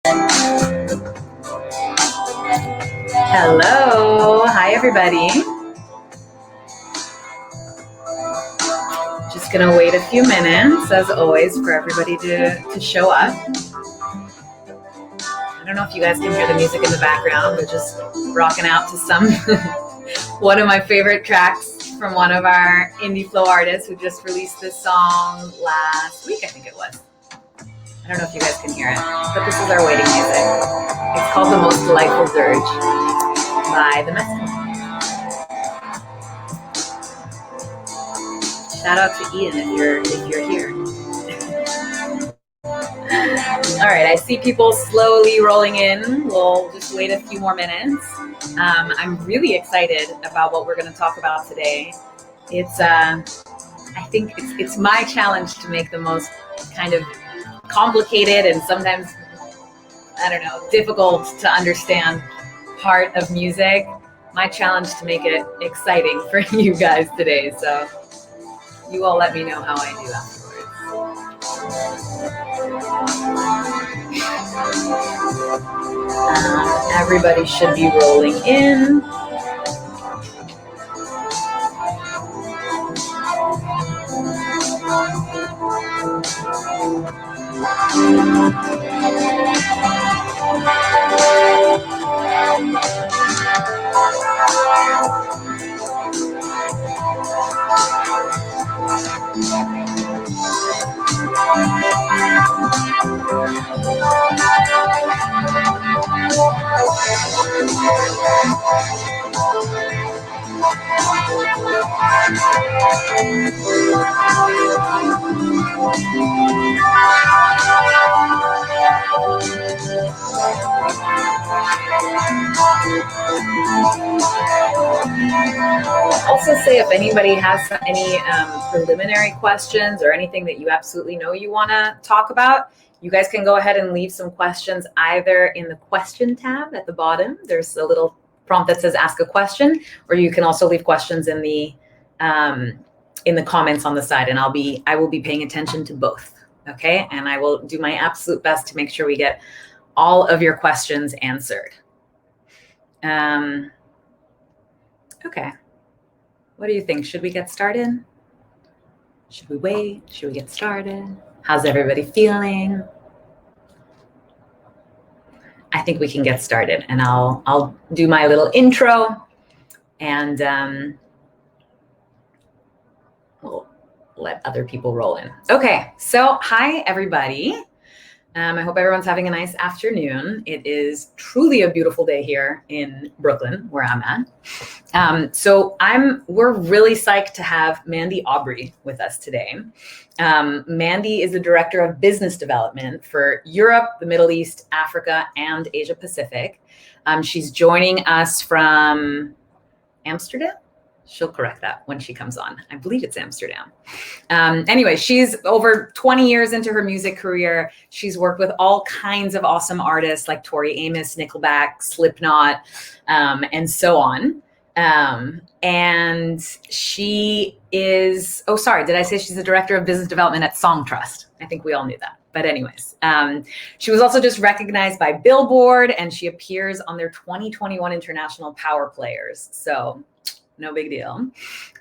Hello. Hi, everybody. Just going to wait a few minutes, as always, for everybody to show up. I don't know if you guys can hear the music in the background. We're just rocking out to some one of my favorite tracks from one of our IndieFlow artists who just released this song last week, I think it was. I don't know if you guys can hear it, but this is our waiting music. It's called The Most Delightful Dirge by the Mexican. Shout out to Ian if you're here. All right, I see people slowly rolling in. We'll just wait a few more minutes. I'm really excited about what we're going to talk about today. I think it's my challenge to make the most kind of complicated and sometimes, I don't know, difficult to understand part of music. My challenge to make it exciting for you guys today. So you all let me know how I do afterwards. Everybody should be rolling in. Also say if anybody has any preliminary questions or anything that you absolutely know you want to talk about, you guys can go ahead and leave some questions either in the question tab at the bottom. There's a little prompt that says ask a question, or you can also leave questions in the comments on the side, and I will be paying attention to both. Okay, and I will do my absolute best to make sure we get all of your questions answered. Okay. What do you think? Should we get started? Should we wait? Should we get started? How's everybody feeling? I think we can get started, and I'll do my little intro, and we'll let other people roll in. Okay, so hi everybody. I hope everyone's having a nice afternoon. It is truly a beautiful day here in Brooklyn, where I'm at. So we're really psyched to have Mandy Aubry with us today. Mandy is the Director of Business Development for Europe, the Middle East, Africa, and Asia Pacific. She's joining us from Amsterdam. She'll correct that when she comes on. I believe it's Amsterdam. Anyway, she's over 20 years into her music career. She's worked with all kinds of awesome artists like Tori Amos, Nickelback, Slipknot, and so on. And she is, did I say she's the Director of Business Development at Songtrust? I think we all knew that. But anyways, she was also just recognized by Billboard, and she appears on their 2021 International Power Players. So no big deal.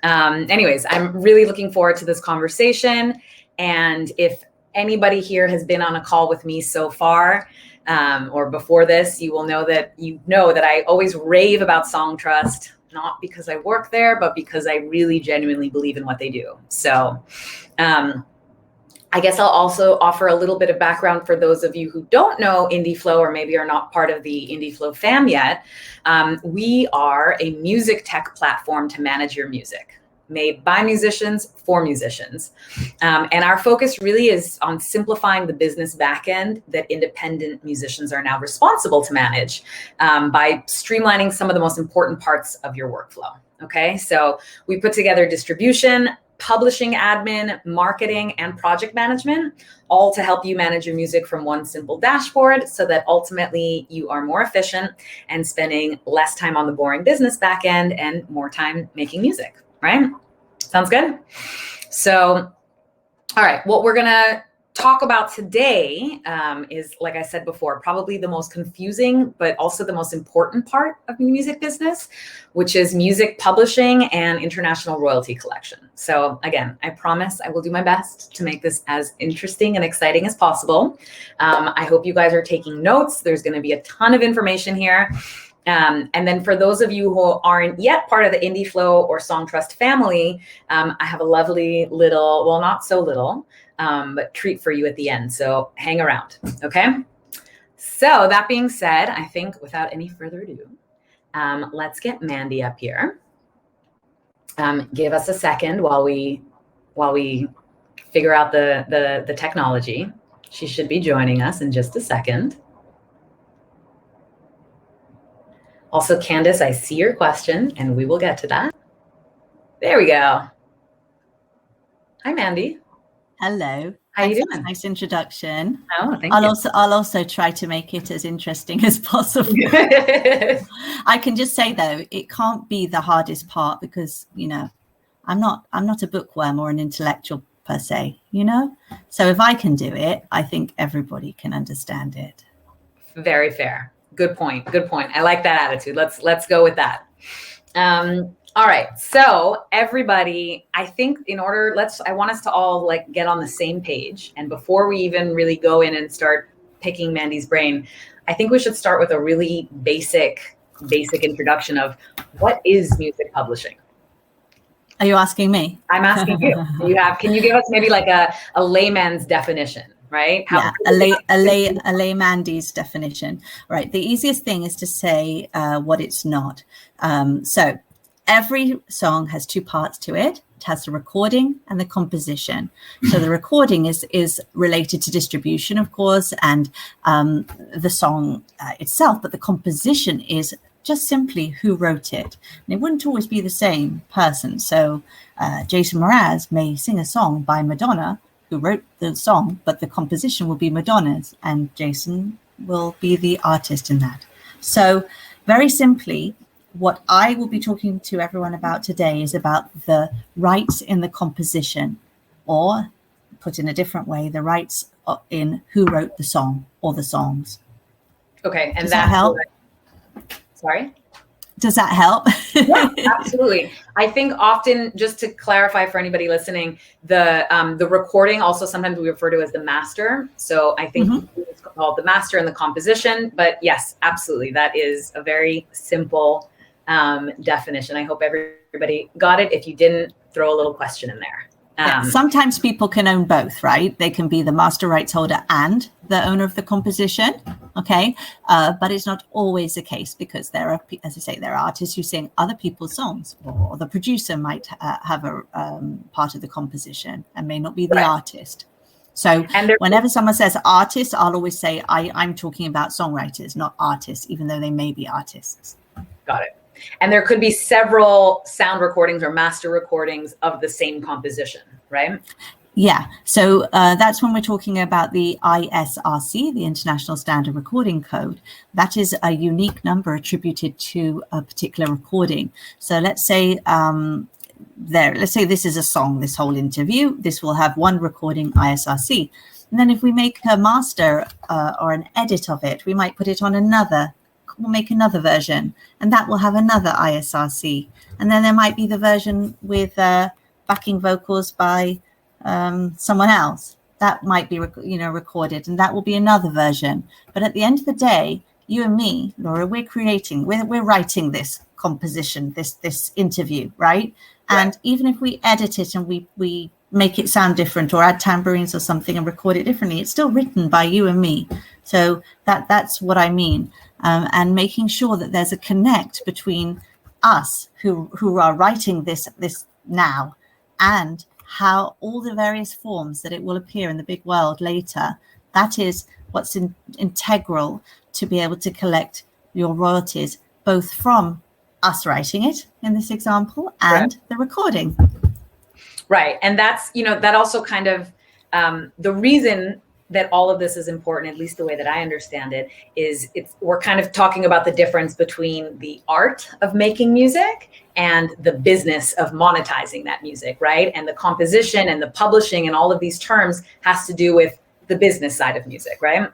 Anyways, I'm really looking forward to this conversation. And if anybody here has been on a call with me so far, or before this, you will know that I always rave about Songtrust, not because I work there, but because I really genuinely believe in what they do. So I guess I'll also offer a little bit of background for those of you who don't know IndieFlow or maybe are not part of the IndieFlow fam yet. We are a music tech platform to manage your music, made by musicians for musicians. And our focus really is on simplifying the business backend that independent musicians are now responsible to manage by streamlining some of the most important parts of your workflow. Okay, so we put together distribution, publishing admin, marketing, and project management, all to help you manage your music from one simple dashboard so that ultimately you are more efficient and spending less time on the boring business backend and more time making music, right? Sounds good? So, all right, what we're gonna talk about today is, like I said before, probably the most confusing, but also the most important part of the music business, which is music publishing and international royalty collection. So again, I promise I will do my best to make this as interesting and exciting as possible. I hope you guys are taking notes. There's going to be a ton of information here. And then for those of you who aren't yet part of the IndieFlow or Songtrust family, I have a lovely little, well, not so little, but treat for you at the end. So hang around, okay? So that being said, I think without any further ado, let's get Mandy up here. Give us a second while we figure out the technology. She should be joining us in just a second. Also, Candace, I see your question, and we will get to that. There we go. Hi, Mandy. Hello. How you doing? Nice introduction. Oh, thank you. I'll also try to make it as interesting as possible. I can just say though, it can't be the hardest part because I'm not a bookworm or an intellectual per se. So if I can do it, I think everybody can understand it. Very fair. Good point. Good point. I like that attitude. Let's go with that. All right. So everybody, I think I want us to all get on the same page. And before we even really go in and start picking Mandy's brain, I think we should start with a really basic introduction of what is music publishing? Are you asking me? I'm asking you. Can you give us maybe a layman's definition? Right? A layman's definition. Right. The easiest thing is to say what it's not. So every song has two parts to it. It has the recording and the composition. So the recording is related to distribution, of course, and the song itself. But the composition is just simply who wrote it. And it wouldn't always be the same person. So Jason Mraz may sing a song by Madonna, who wrote the song, but the composition will be Madonna's, and Jason will be the artist in that. So very simply, what I will be talking to everyone about today is about the rights in the composition, or put in a different way, the rights in who wrote the song or the songs. Okay, and does that help? Sorry? Does that help? Yeah, absolutely. I think often, just to clarify for anybody listening, the recording also sometimes we refer to as the master. So I think it's called the master and the composition. But yes, absolutely. That is a very simple definition. I hope everybody got it. If you didn't, throw a little question in there. Sometimes people can own both, right? They can be the master rights holder and the owner of the composition, okay? But it's not always the case because there are, as I say, there are artists who sing other people's songs, or the producer might have a part of the composition and may not be the artist. So whenever someone says artist, I'll always say I'm talking about songwriters, not artists, even though they may be artists. Got it. And there could be several sound recordings or master recordings of the same composition, right? Yeah. So that's when we're talking about the ISRC, the International Standard Recording Code. That is a unique number attributed to a particular recording. So let's say let's say this is a song, this whole interview. This will have one recording ISRC. And then if we make a master or an edit of it, we might put it on we'll make another version, and that will have another ISRC. And then there might be the version with backing vocals by someone else. That might be recorded, and that will be another version. But at the end of the day, you and me, Laura, we're writing this composition, this interview, right? And even if we edit it and we make it sound different or add tambourines or something and record it differently, it's still written by you and me. So that's what I mean. And making sure that there's a connect between us who are writing this now and how all the various forms that it will appear in the big world later. That is what's integral to be able to collect your royalties, both from us writing it in this example and the recording. Right. And that's, that also kind of the reason that all of this is important, at least the way that I understand it, is we're kind of talking about the difference between the art of making music and the business of monetizing that music, right? And the composition and the publishing and all of these terms has to do with the business side of music, right?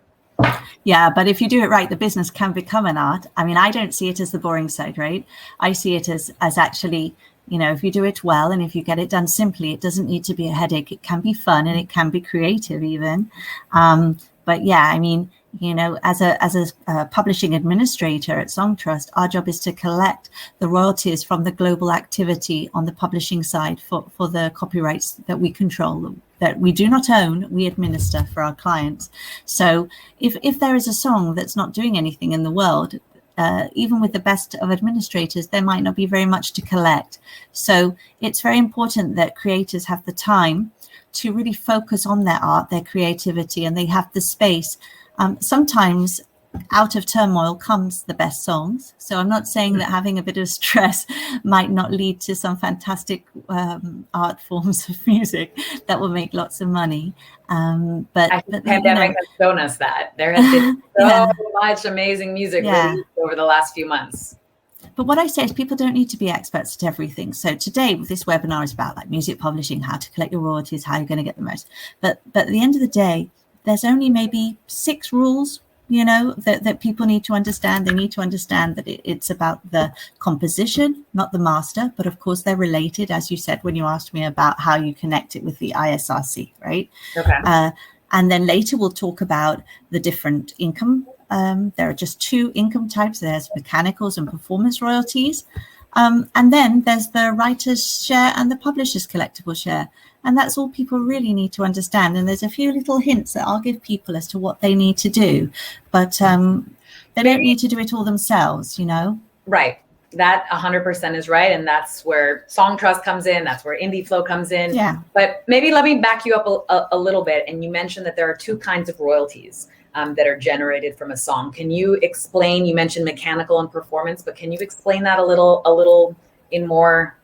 Yeah, but if you do it right, the business can become an art. I mean, I don't see it as the boring side, right? I see it as actually, if you do it well and if you get it done simply, it doesn't need to be a headache. It can be fun and it can be creative even. But yeah, I mean, as a publishing administrator at Songtrust, our job is to collect the royalties from the global activity on the publishing side for the copyrights that we control, that we do not own, we administer for our clients. So if there is a song that's not doing anything in the world, even with the best of administrators, there might not be very much to collect. So it's very important that creators have the time to really focus on their art, their creativity, and they have the space. Sometimes out of turmoil comes the best songs. So I'm not saying that having a bit of stress might not lead to some fantastic art forms of music that will make lots of money. But the pandemic has shown us that there has been so much amazing music released over the last few months. But what I say is people don't need to be experts at everything. So today this webinar is about like music publishing, how to collect your royalties, how you're going to get the most. But at the end of the day, there's only maybe 6 rules, that people need to understand. They need to understand that it's about the composition, not the master. But of course, they're related, as you said, when you asked me about how you connect it with the ISRC, right? Okay. And then later we'll talk about the different income. There are just 2 income types. There's mechanicals and performance royalties. And then there's the writer's share and the publisher's collectible share. And that's all people really need to understand. And there's a few little hints that I'll give people as to what they need to do. But they don't need to do it all themselves, Right. That 100% is right. And that's where Songtrust comes in. That's where IndieFlow comes in. Yeah. But maybe let me back you up a little bit. And you mentioned that there are 2 kinds of royalties that are generated from a song. Can you explain, you mentioned mechanical and performance, but can you explain that a little in more?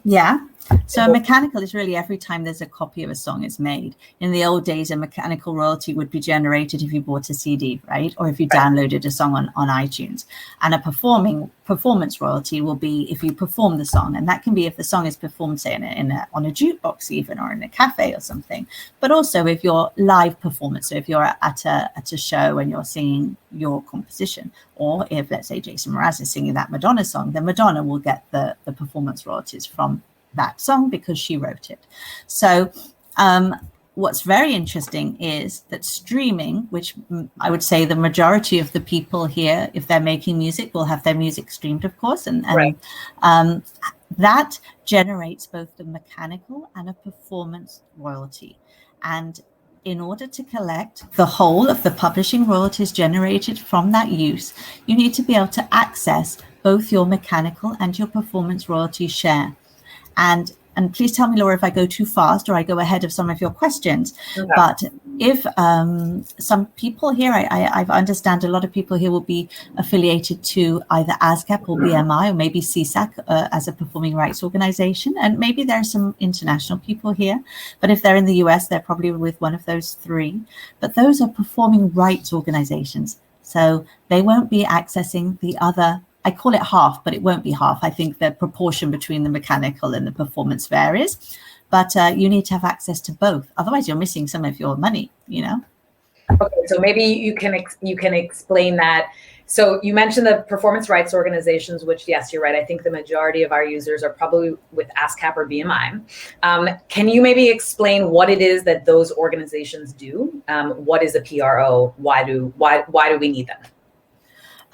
Yeah. So mechanical is really every time there's a copy of a song is made. In the old days, a mechanical royalty would be generated if you bought a CD, right? Or if you downloaded a song on iTunes. And a performance royalty will be if you perform the song. And that can be if the song is performed, say, on a jukebox even, or in a cafe or something. But also if you're live performance, so if you're at a show and you're singing your composition, or if, let's say, Jason Mraz is singing that Madonna song, then Madonna will get the performance royalties from that song because she wrote it. So what's very interesting is that streaming, which I would say the majority of the people here, if they're making music, will have their music streamed, of course, and right. That generates both the mechanical and a performance royalty. And in order to collect the whole of the publishing royalties generated from that use, you need to be able to access both your mechanical and your performance royalty share. And please tell me, Laura, if I go too fast or I go ahead of some of your questions. Okay. But if some people here, I understand a lot of people here will be affiliated to either ASCAP or BMI or maybe CSAC as a performing rights organization. And maybe there are some international people here. But if they're in the US, they're probably with one of those 3. But those are performing rights organizations. So they won't be accessing the other. I call it half, but it won't be half. I think the proportion between the mechanical and the performance varies, but you need to have access to both. Otherwise, you're missing some of your money, Okay, so maybe you can explain that. So you mentioned the performance rights organizations, which, yes, you're right. I think the majority of our users are probably with ASCAP or BMI. Can you maybe explain what it is that those organizations do? What is a PRO? Why do we need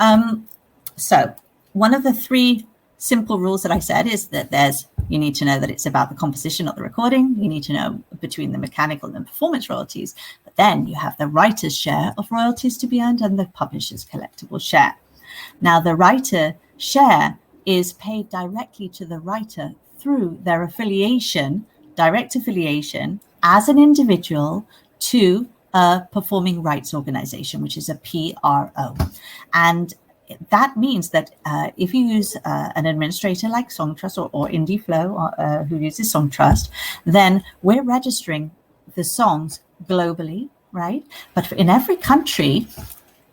them? So one of the 3 simple rules that I said is that you need to know that it's about the composition, not the recording. You need to know between the mechanical and performance royalties. But then you have the writer's share of royalties to be earned and the publisher's collectible share. Now, the writer share is paid directly to the writer through their affiliation, direct affiliation, as an individual to a performing rights organization, which is a PRO. And that means that if you use an administrator like Songtrust or IndieFlow, who uses Songtrust, then we're registering the songs globally, right? But in every country,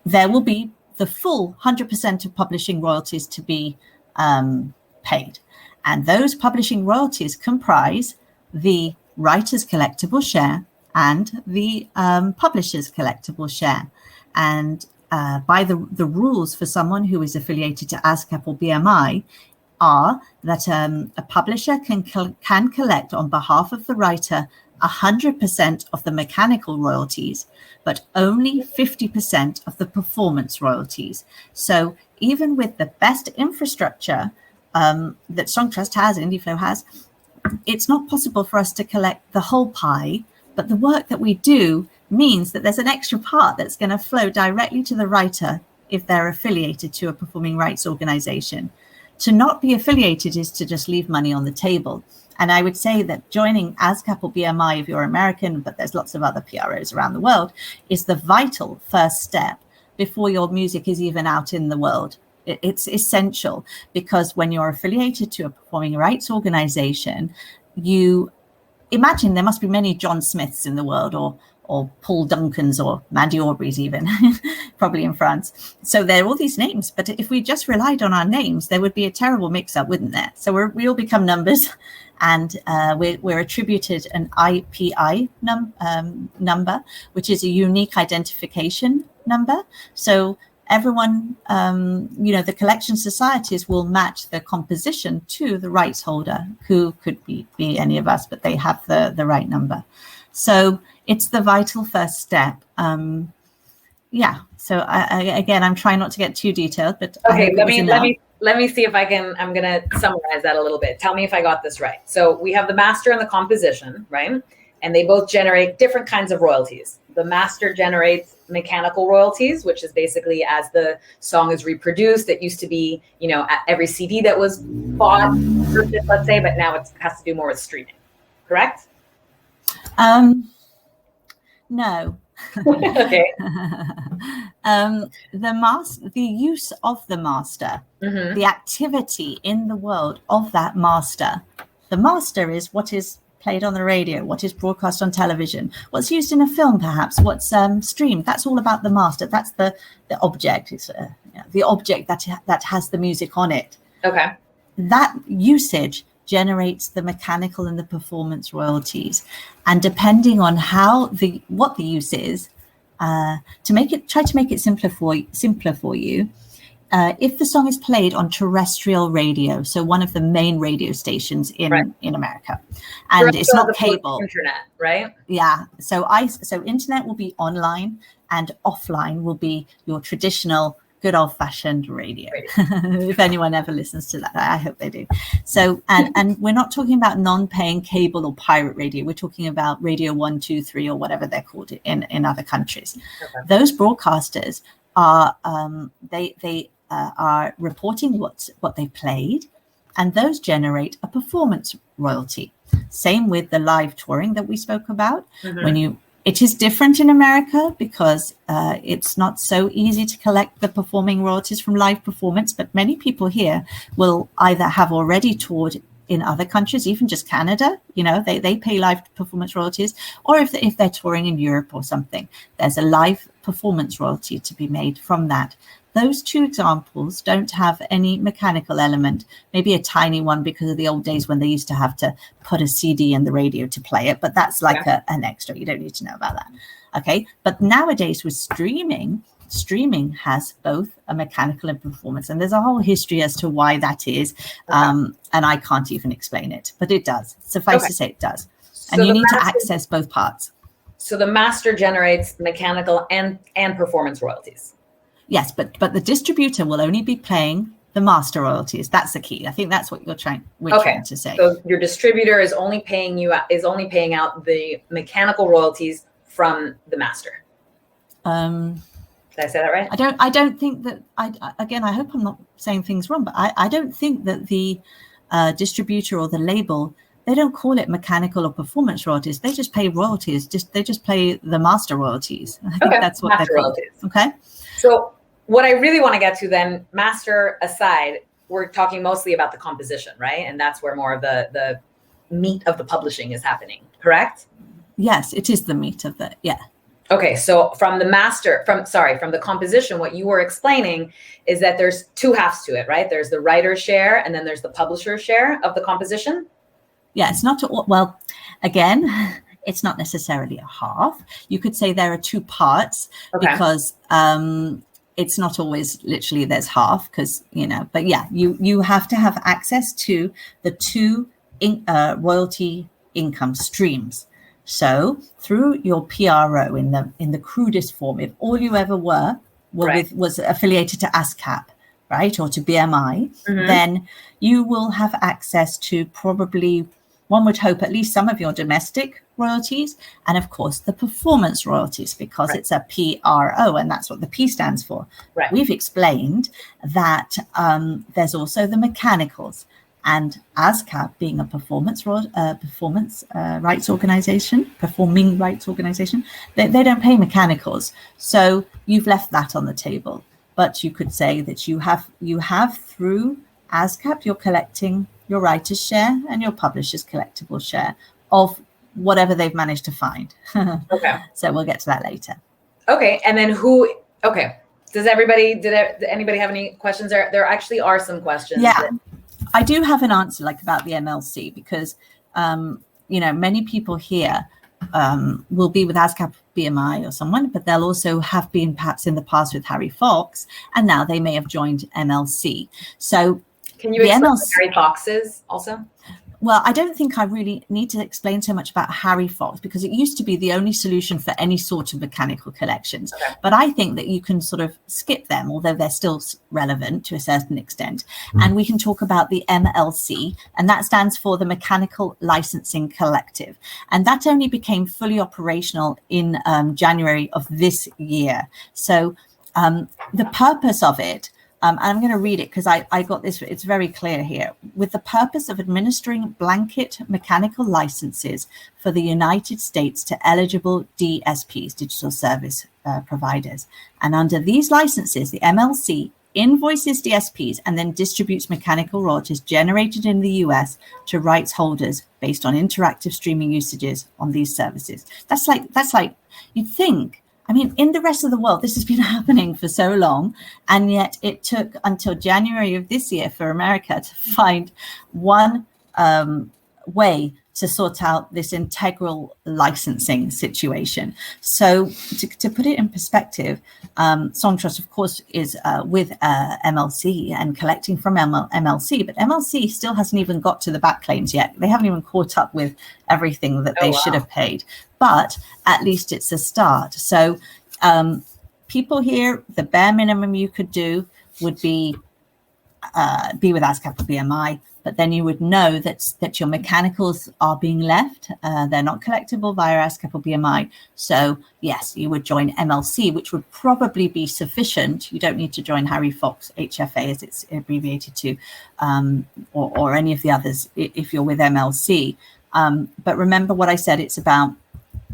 there will be the full 100% of publishing royalties to be paid. And those publishing royalties comprise the writer's collectible share and the publisher's collectible share. And by the rules for someone who is affiliated to ASCAP or BMI are that a publisher can collect on behalf of the writer 100% of the mechanical royalties, but only 50% of the performance royalties. So even with the best infrastructure that Songtrust has, IndieFlow has, it's not possible for us to collect the whole pie, but the work that we do means that there's an extra part that's going to flow directly to the writer if they're affiliated to a performing rights organization. To not be affiliated is to just leave money on the table. And I would say that joining ASCAP or BMI if you're American, but there's lots of other PROs around the world, is the vital first step before your music is even out in the world. It's essential, because when you're affiliated to a performing rights organization, you imagine there must be many John Smiths in the world, or Paul Duncans, or Mandy Aubry's even, probably in France. So there are all these names, but if we just relied on our names, there would be a terrible mix-up, wouldn't there? So we all become numbers, and we're attributed an IPI number, which is a unique identification number. So everyone, the collection societies will match the composition to the rights holder, who could be any of us, but they have the right number. So it's the vital first step. So again, I'm trying not to get too detailed, but okay, let me see if I can. I'm going to summarize that a little bit. Tell me if I got this right. So we have the master and the composition, right? And they both generate different kinds of royalties. The master generates mechanical royalties, which is basically as the song is reproduced. It used to be, at every CD that was bought, let's say, but now it has to do more with streaming. Correct? No. Okay. The use of the master, Mm-hmm. the activity in the world of that master. The master is what is played on the radio, what is broadcast on television, what's used in a film, perhaps, what's streamed. That's all about the master. That's the object. It's the object that has the music on it. Okay. That usage generates the mechanical and the performance royalties. And depending on what the use is, try to make it simpler for you. If the song is played on terrestrial radio, so one of the main radio stations in America, and it's not cable, internet, right? Yeah. So internet will be online, and offline will be your traditional good old-fashioned radio. If anyone ever listens to that, I hope they do. So and we're not talking about non-paying cable or pirate radio. We're talking about Radio 1, 2, 3, or whatever they're called in other countries. Okay. Those broadcasters are they are reporting what they played, and those generate a performance royalty. Same with the live touring that we spoke about. Mm-hmm. It is different in America because it's not so easy to collect the performing royalties from live performance, but many people here will either have already toured in other countries, even just Canada, they pay live performance royalties, or if they're touring in Europe or something, there's a live performance royalty to be made from that. Those two examples don't have any mechanical element, maybe a tiny one because of the old days when they used to have to put a CD in the radio to play it, but that's like an extra. You don't need to know about that. Okay. But nowadays with streaming has both a mechanical and performance, and there's a whole history as to why that is. And I can't even explain it, but it does. Suffice to say it does. So and you need to access both parts. So the master generates mechanical and performance royalties. Yes, but the distributor will only be playing the master royalties. That's the key. I think that's what we're trying to say. So your distributor is only paying out the mechanical royalties from the master. Did I say that right? I don't think that. I hope I'm not saying things wrong, but I don't think that the distributor or the label, they don't call it mechanical or performance royalties. They just pay royalties. They just pay the master royalties. I think that's what they're called. Okay. So what I really want to get to then, master aside, we're talking mostly about the composition, right? And that's where more of the meat of the publishing is happening, correct? Yes, it is the meat of the, yeah. Okay, so from the composition, what you were explaining is that there's two halves to it, right? There's the writer's share and then there's the publisher's share of the composition. Yeah, it's not, well, again, It's not necessarily a half. You could say there are two parts Okay. because it's not always literally there's half because, but yeah, you have to have access to the two royalty income streams. So through your PRO in the crudest form, if all you ever were was affiliated to ASCAP, right, or to BMI, then you will have access to probably, one would hope, at least some of your domestic royalties, and of course the performance royalties, because it's a PRO, and that's what the P stands for. Right. We've explained that there's also the mechanicals, and ASCAP being a performing rights organization, they don't pay mechanicals. So you've left that on the table. But you could say that you have through ASCAP, you're collecting your writer's share and your publisher's collectible share of whatever they've managed to find. Okay. So we'll get to that later. Okay. And then did anybody have any questions? There actually are some questions. Yeah. I do have an answer about the MLC because, many people here will be with ASCAP, BMI or someone, but they'll also have been perhaps in the past with Harry Fox, and now they may have joined MLC. So can you explain what Harry Fox is also? Well, I don't think I really need to explain so much about Harry Fox because it used to be the only solution for any sort of mechanical collections. Okay. But I think that you can sort of skip them, although they're still relevant to a certain extent. And we can talk about the MLC, and that stands for the Mechanical Licensing Collective. And that only became fully operational in January of this year. So the purpose of it, I'm going to read it because I got this. It's very clear here. With the purpose of administering blanket mechanical licenses for the United States to eligible DSPs, digital service providers. And under these licenses, the MLC invoices DSPs and then distributes mechanical royalties generated in the US to rights holders based on interactive streaming usages on these services. That's like you'd think. I mean, in the rest of the world, this has been happening for so long, and yet it took until January of this year for America to find one way to sort out this integral licensing situation. So to put it in perspective, Songtrust, of course, is with MLC and collecting from MLC, but MLC still hasn't even got to the back claims yet. They haven't even caught up with everything that they should have paid. But at least it's a start. So people here, the bare minimum you could do would be with ASCAP or BMI, but then you would know that your mechanicals are being left. They're not collectible via ASCAP or BMI. So yes, you would join MLC, which would probably be sufficient. You don't need to join Harry Fox, HFA as it's abbreviated to, or any of the others if you're with MLC. But remember what I said, it's about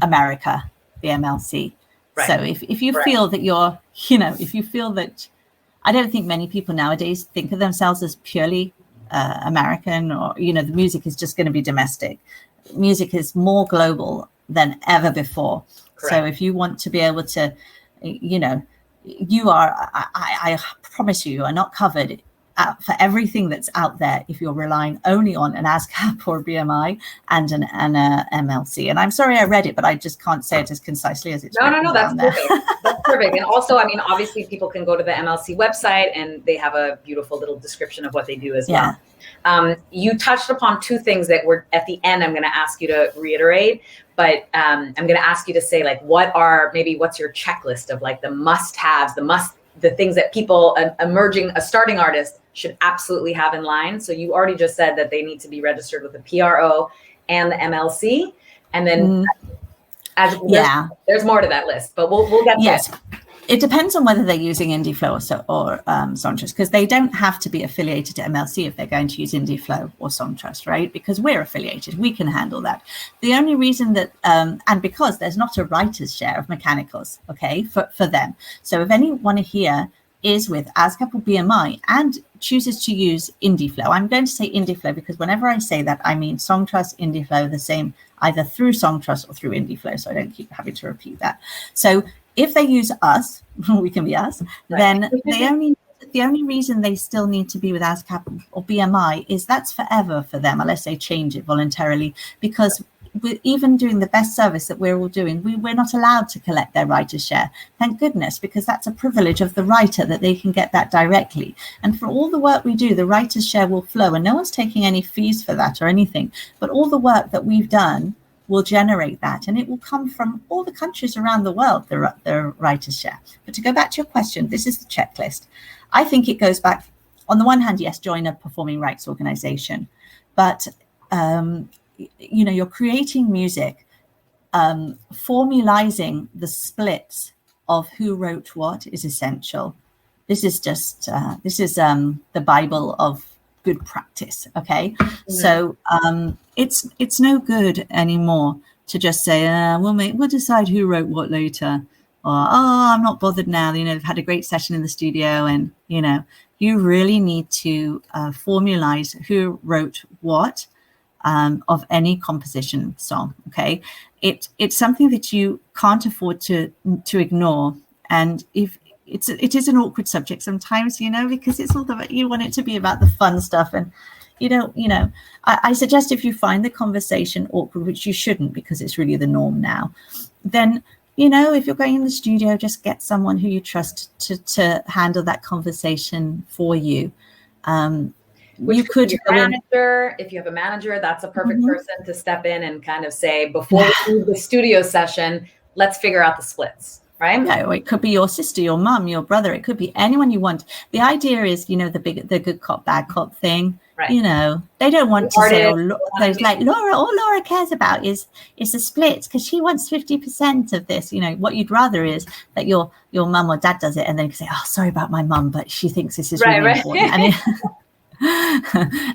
America, the MLC. Right. So if you feel that you're, if you feel that, I don't think many people nowadays think of themselves as purely American or, the music is just going to be domestic. Music is more global than ever before. Correct. So if you want to be able to, you are, I promise you are not covered for everything that's out there if you're relying only on an ASCAP or BMI and an MLC. And I'm sorry I read it, but I just can't say it as concisely as it's No, that's perfect. That's perfect. And also, I mean, obviously people can go to the MLC website and they have a beautiful little description of what they do as well. You touched upon two things that were at the end. I'm going to ask you to reiterate, but I'm going to ask you to say what's your checklist of like the must-haves, the things that people, a starting artist should absolutely have in line. So you already just said that they need to be registered with the PRO and the MLC. And then there's more to that list, but we'll get to it. It depends on whether they're using IndieFlow or Songtrust, because they don't have to be affiliated to MLC if they're going to use IndieFlow or Songtrust, right? Because we're affiliated, we can handle that. The only reason that, and because there's not a writer's share of mechanicals, okay, for them. So if anyone here is with ASCAP or BMI and chooses to use IndieFlow, I'm going to say IndieFlow because whenever I say that, I mean Songtrust, IndieFlow, the same, either through Songtrust or through IndieFlow. So I don't keep having to repeat that. So if they use us, we can be us, then the only reason they still need to be with ASCAP or BMI is that's forever for them unless they change it voluntarily, because even doing the best service that we're all doing, we're not allowed to collect their writer's share. Thank goodness, because that's a privilege of the writer that they can get that directly. And for all the work we do, the writer's share will flow, and no one's taking any fees for that or anything. But all the work that we've done will generate that, and it will come from all the countries around the world, the writer's share. But to go back to your question, this is the checklist. I think it goes back, on the one hand, yes, join a performing rights organization, but you're creating music, formalizing the splits of who wrote what is essential. This is just the Bible of good practice. Okay. Mm-hmm. So it's no good anymore to just say we'll decide who wrote what later, or I'm not bothered now, they've had a great session in the studio. And you really need to formalize who wrote what of any composition song. Okay, it's something that you can't afford to ignore. And if it is an awkward subject sometimes, because it's all about, you want it to be about the fun stuff, and I suggest if you find the conversation awkward, which you shouldn't, because it's really the norm now, then if you're going in the studio, just get someone who you trust to handle that conversation for you. Which you could your manager, if you have a manager, that's a perfect mm-hmm. person to step in and kind of say, before we do the studio session, let's figure out the splits, right? Yeah, or it could be your sister, your mum, your brother. It could be anyone you want. The idea is, the good cop, bad cop thing. Right. They don't want to say, there's like Laura, all Laura cares about is the splits because she wants 50% of this. What you'd rather is that your mum or dad does it, and then you can say, oh, sorry about my mum, but she thinks this is really important. And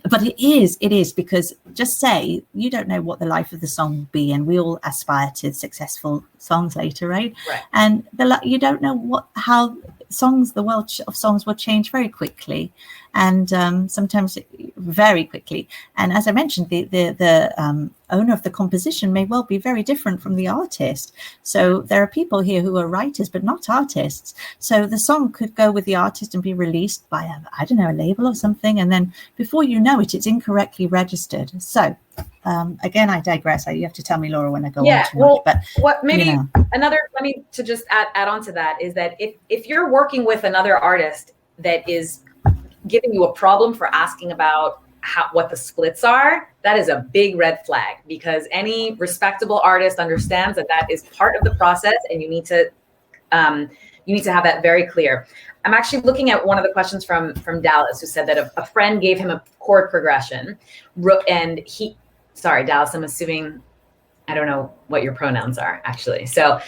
but it is because, just say, you don't know what the life of the song will be, and we all aspire to successful songs later, right? And you don't know how the world of songs will change very quickly, and sometimes very quickly. And as I mentioned, the owner of the composition may well be very different from the artist. So there are people here who are writers but not artists. So the song could go with the artist and be released by a label or something, and then before you know it, it's incorrectly registered. So again, I digress. You have to tell me, Laura, when I go on too much. But what maybe another, let me to just add on to that, is that if you're working with another artist that is giving you a problem for asking about what the splits are, that is a big red flag, because any respectable artist understands that is part of the process, and you need to have that very clear. I'm actually looking at one of the questions from Dallas, who said that a friend gave him a chord progression, and sorry, Dallas, I'm assuming, I don't know what your pronouns are, actually. So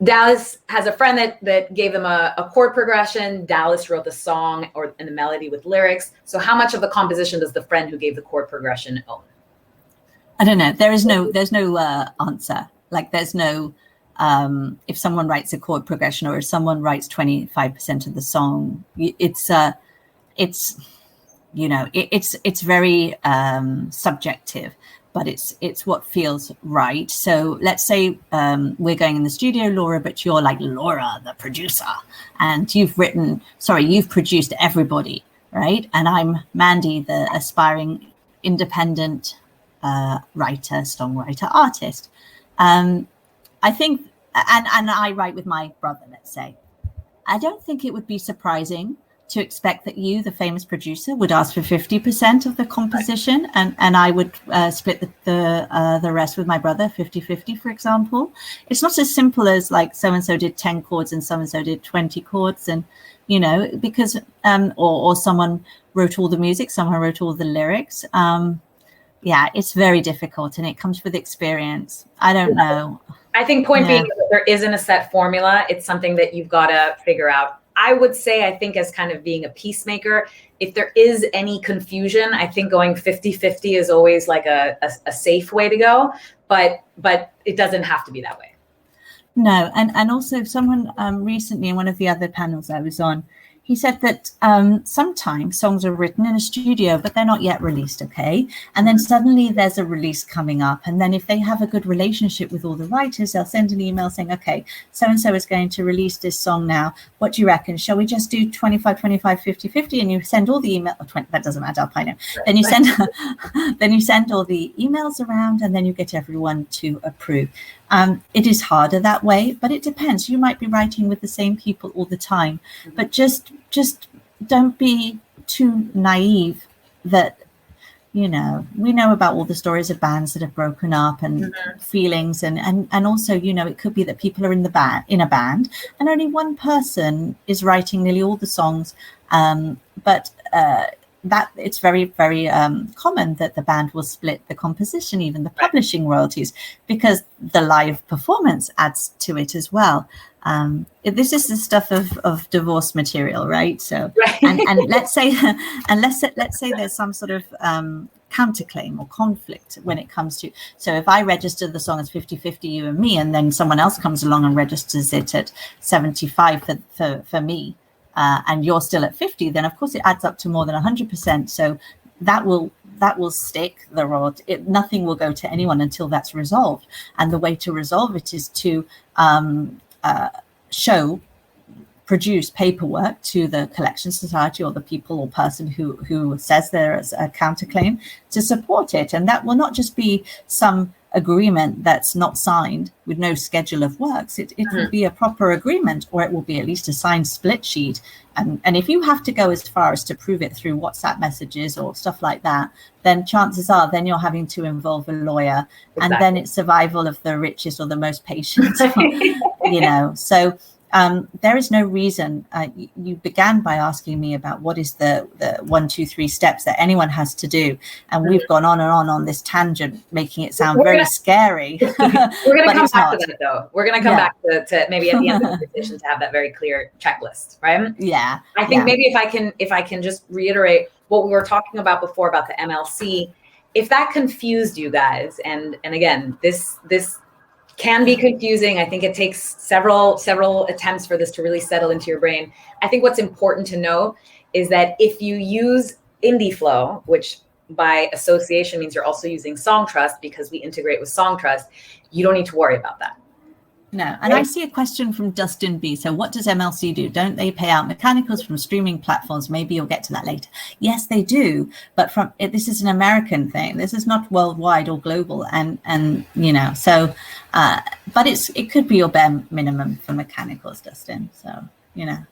Dallas has a friend that gave them a chord progression. Dallas wrote the song and the melody with lyrics. So how much of the composition does the friend who gave the chord progression own? I don't know. There's no answer. Like, there's no, if someone writes a chord progression, or if someone writes 25% of the song, it's very subjective. But it's what feels right. So let's say we're going in the studio, Laura, but you're like Laura, the producer, and you've produced everybody, right? And I'm Mandy, the aspiring independent writer, songwriter, artist. I think, and I write with my brother, let's say. I don't think it would be surprising to expect that you, the famous producer, would ask for 50% of the composition, and I would split the rest with my brother, 50-50, for example. It's not as simple as like so-and-so did 10 chords and so-and-so did 20 chords, and, because, or someone wrote all the music, someone wrote all the lyrics. It's very difficult, and it comes with experience. I don't know. I think point being that there isn't a set formula. It's something that you've got to figure out. I would say, I think, as kind of being a peacemaker, if there is any confusion, I think going 50-50 is always like a safe way to go, but it doesn't have to be that way. No. And also someone recently in one of the other panels I was on, he said that sometimes songs are written in a studio, but they're not yet released, okay? And then suddenly there's a release coming up. And then if they have a good relationship with all the writers, they'll send an email saying, okay, so-and-so is going to release this song now. What do you reckon? Shall we just do 25, 25, 50, 50? And you send all the email, 20, that doesn't matter, I know. Then you send, then you send all the emails around, and then you get everyone to approve. It is harder that way, but it depends. You might be writing with the same people all the time, but just don't be too naive that, you know, we know about all the stories of bands that have broken up and feelings, and also, you know, it could be that people are in a band and only one person is writing nearly all the songs, but that it's very, very common that the band will split the composition, even the publishing royalties, because the live performance adds to it as well. This is the stuff of divorce material, right? So, and let's say there's some sort of counterclaim or conflict when it comes to, so if I register the song as 50-50, you and me, and then someone else comes along and registers it at 75 for me, and you're still at 50, then of course it adds up to more than 100%. So that will stick the royalty. Nothing will go to anyone until that's resolved. And the way to resolve it is to produce paperwork to the collection society or the people or person who says there's a counterclaim to support it. And that will not just be some agreement that's not signed with no schedule of works. It will be a proper agreement, or it will be at least a signed split sheet. And if you have to go as far as to prove it through WhatsApp messages or stuff like that, then chances are then you're having to involve a lawyer. Exactly. And then it's survival of the richest or the most patient, you know. So there is no reason. You began by asking me about what is the 1, 2, 3 steps that anyone has to do. And we've gone on and on this tangent, making it sound very scary. We're going to come back to that, though. We're going to come back to maybe at the end of the conversation to have that very clear checklist, right? Yeah. I think maybe if I can just reiterate what we were talking about before about the MLC, if that confused you guys, and again, this can be confusing. I think it takes several attempts for this to really settle into your brain. I think what's important to know is that if you use IndieFlow, which by association means you're also using Songtrust because we integrate with Songtrust, you don't need to worry about that. No. And I see a question from Dustin B. So what does MLC do? Don't they pay out mechanicals from streaming platforms? Maybe you'll get to that later. Yes, they do. But this is an American thing. This is not worldwide or global. And you know, so, but it could be your bare minimum for mechanicals, Dustin. So, you know.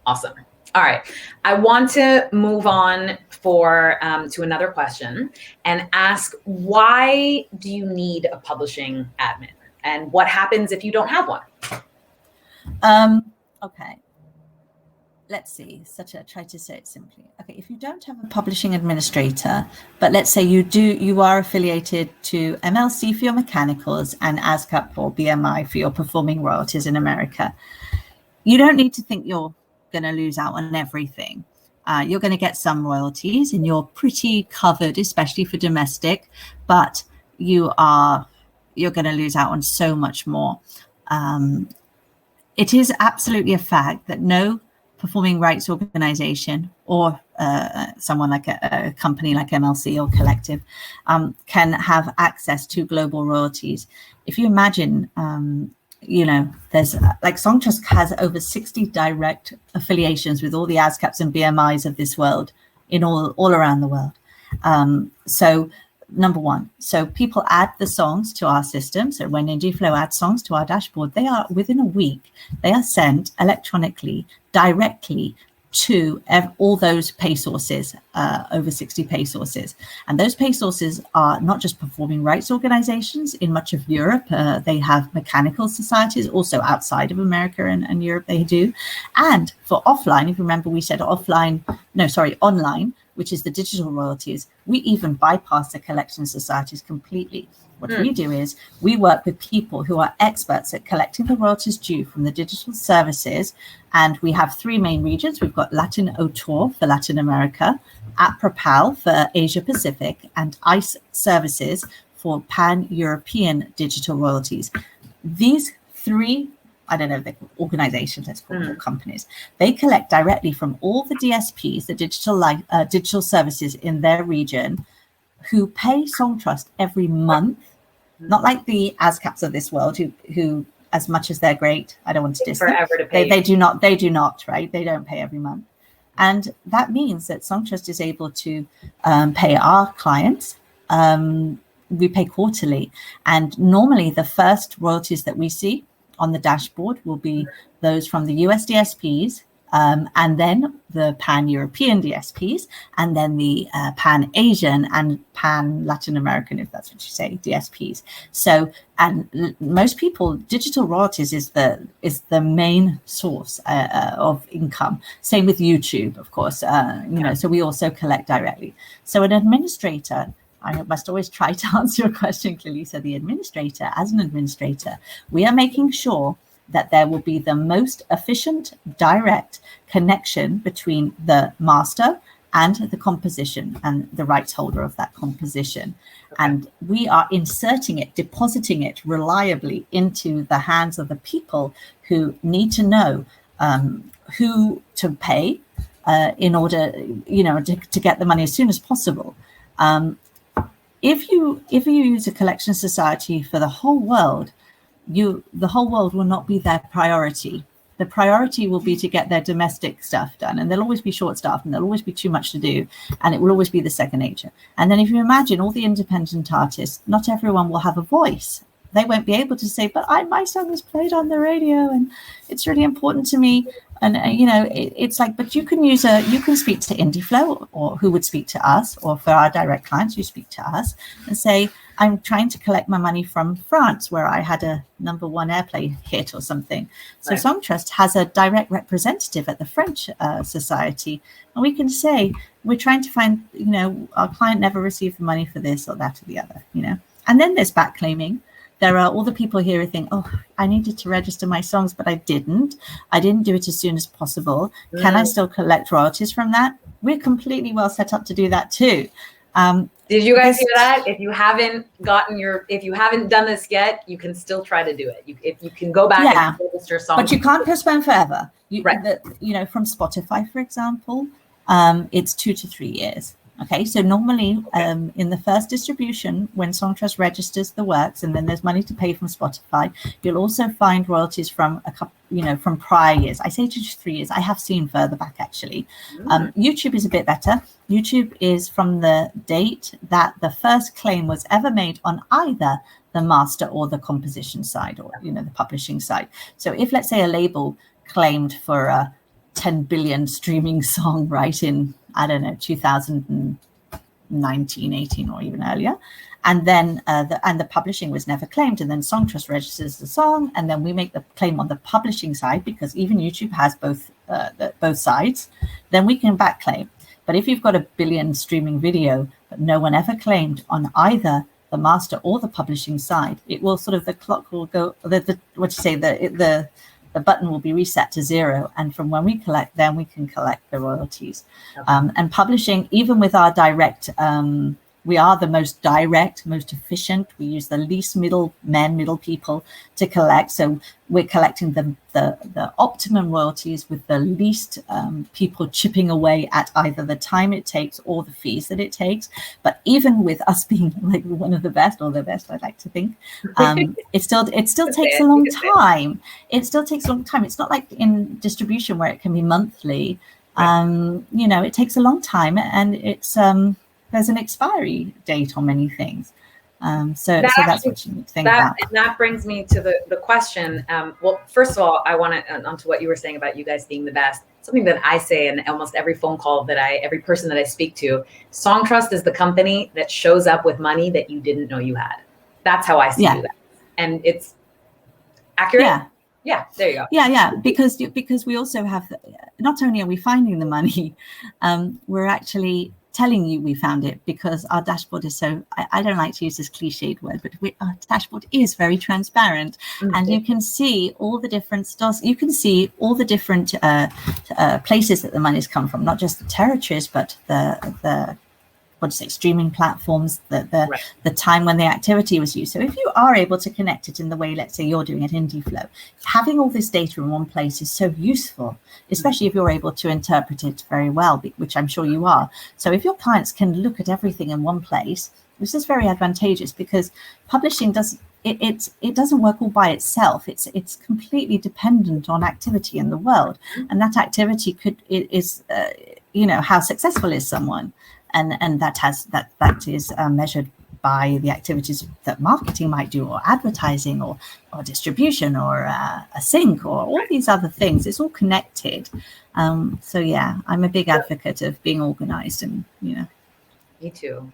Awesome. All right. I want to move on to another question and ask, why do you need a publishing admin? And what happens if you don't have one? Okay. Let's see. Try to say it simply. Okay, if you don't have a publishing administrator, but let's say you are affiliated to MLC for your mechanicals and ASCAP or BMI for your performing royalties in America, you don't need to think you're going to lose out on everything. You're going to get some royalties and you're pretty covered, especially for domestic, but you're going to lose out on so much more. It is absolutely a fact that no performing rights organization or someone like a company like MLC or collective can have access to global royalties. If you imagine, you know, there's like Songtrust has over 60 direct affiliations with all the ASCAPs and BMIs of this world in all around the world. So number one, so people add the songs to our system. So when IndieFlow adds songs to our dashboard, they are within a week, they are sent electronically directly to all those pay sources, over 60 pay sources. And those pay sources are not just performing rights organizations. In much of Europe, they have mechanical societies, also outside of America and Europe they do. And for offline, if you remember, we said online, which is the digital royalties, we even bypass the collection societies completely. What we do is we work with people who are experts at collecting the royalties due from the digital services. And we have 3 main regions. We've got Latin Autor for Latin America, APRAPAL for Asia Pacific, and ICE Services for Pan-European digital royalties. These 3 I don't know, the organizations, let's call them, or companies. They collect directly from all the DSPs, the digital services in their region, who pay Songtrust every month, not like the ASCAPs of this world, who as much as they're great, I don't want to diss them, forever to pay. They do not, right? They don't pay every month. And that means that Songtrust is able to pay our clients. We pay quarterly. And normally the first royalties that we see on the dashboard will be those from the US DSPs, and then the pan-European DSPs, and then the pan-Asian and pan-Latin American, if that's what you say, DSPs. So, and most people, digital royalties is the main source of income. Same with YouTube, of course. So we also collect directly. So an administrator, I must always try to answer your question clearly. So the administrator, as an administrator, we are making sure that there will be the most efficient, direct connection between the master and the composition and the rights holder of that composition. Okay. And we are inserting it, depositing it reliably into the hands of the people who need to know who to pay in order, to get the money as soon as possible. If you use a collection society for the whole world, the whole world will not be their priority. The priority will be to get their domestic stuff done, and they'll always be short-staffed, and there'll always be too much to do, and it will always be the second nature. And then if you imagine all the independent artists, not everyone will have a voice. They won't be able to say, but my song was played on the radio, and it's really important to me. And it's like, but you can speak to IndieFlow, or who would speak to us, or for our direct clients, you speak to us and say, I'm trying to collect my money from France, where I had a #1 airplay hit or something. So right. Songtrust has a direct representative at the French society, and we can say, we're trying to find, our client never received the money for this or that or the other, And then there's backclaiming. There are all the people here who think, oh, I needed to register my songs, but I didn't do it as soon as possible. Can I still collect royalties from that? We're completely well set up to do that too. Did you guys hear that? If you haven't done this yet, you can still try to do it. If you can go back and register songs. But you can't postpone forever. Right. From Spotify, for example, it's 2 to 3 years. Okay, so normally in the first distribution, when Songtrust registers the works, and then there's money to pay from Spotify, you'll also find royalties from a couple, from prior years. I say 2 to 3 years. I have seen further back actually. YouTube is a bit better. YouTube is from the date that the first claim was ever made on either the master or the composition side, or the publishing side. So if, let's say, a label claimed for a 10 billion streaming song, right, in 2019, 18, or even earlier, and then the publishing was never claimed, and then Songtrust registers the song, and then we make the claim on the publishing side, because even YouTube has both sides, then we can back claim. But if you've got a billion streaming video but no one ever claimed on either the master or the publishing side, it will the clock will go, the button will be reset to 0, and from when we collect, then we can collect the royalties. Okay. And publishing, even with our direct, we are the most direct, most efficient. We use the least middle people to collect. So we're collecting the optimum royalties with the least people chipping away at either the time it takes or the fees that it takes. But even with us being like one of the best, or the best, I'd like to think, it still takes a long time. It still takes a long time. It's not like in distribution where it can be monthly. Right. It takes a long time, and it's there's an expiry date on many things. So that's what you need to think about. And that brings me to the question. Well, first of all, I want to, onto what you were saying about you guys being the best. Something that I say in almost every phone call every person that I speak to, Songtrust is the company that shows up with money that you didn't know you had. That's how I see you guys. And it's accurate. Yeah, there you go. Yeah, because we also have, not only are we finding the money, we're actually telling you we found it, because our dashboard is so, I don't like to use this cliched word, but our dashboard is very transparent. Mm-hmm. And you can see all the different stores. You can see all the different places that the money's come from, not just the territories, but the streaming platforms, the Right. the time when the activity was used. So if you are able to connect it in the way, let's say you're doing at IndieFlow, having all this data in one place is so useful, especially if you're able to interpret it very well, which I'm sure you are. So if your clients can look at everything in one place, this is very advantageous, because publishing it doesn't work all by itself. It's completely dependent on activity in the world, and that activity is how successful is someone, and that is measured by the activities that marketing might do, or advertising, or distribution, or a sync, or all these other things. It's all connected. So yeah, I'm a big advocate of being organized, and Me too.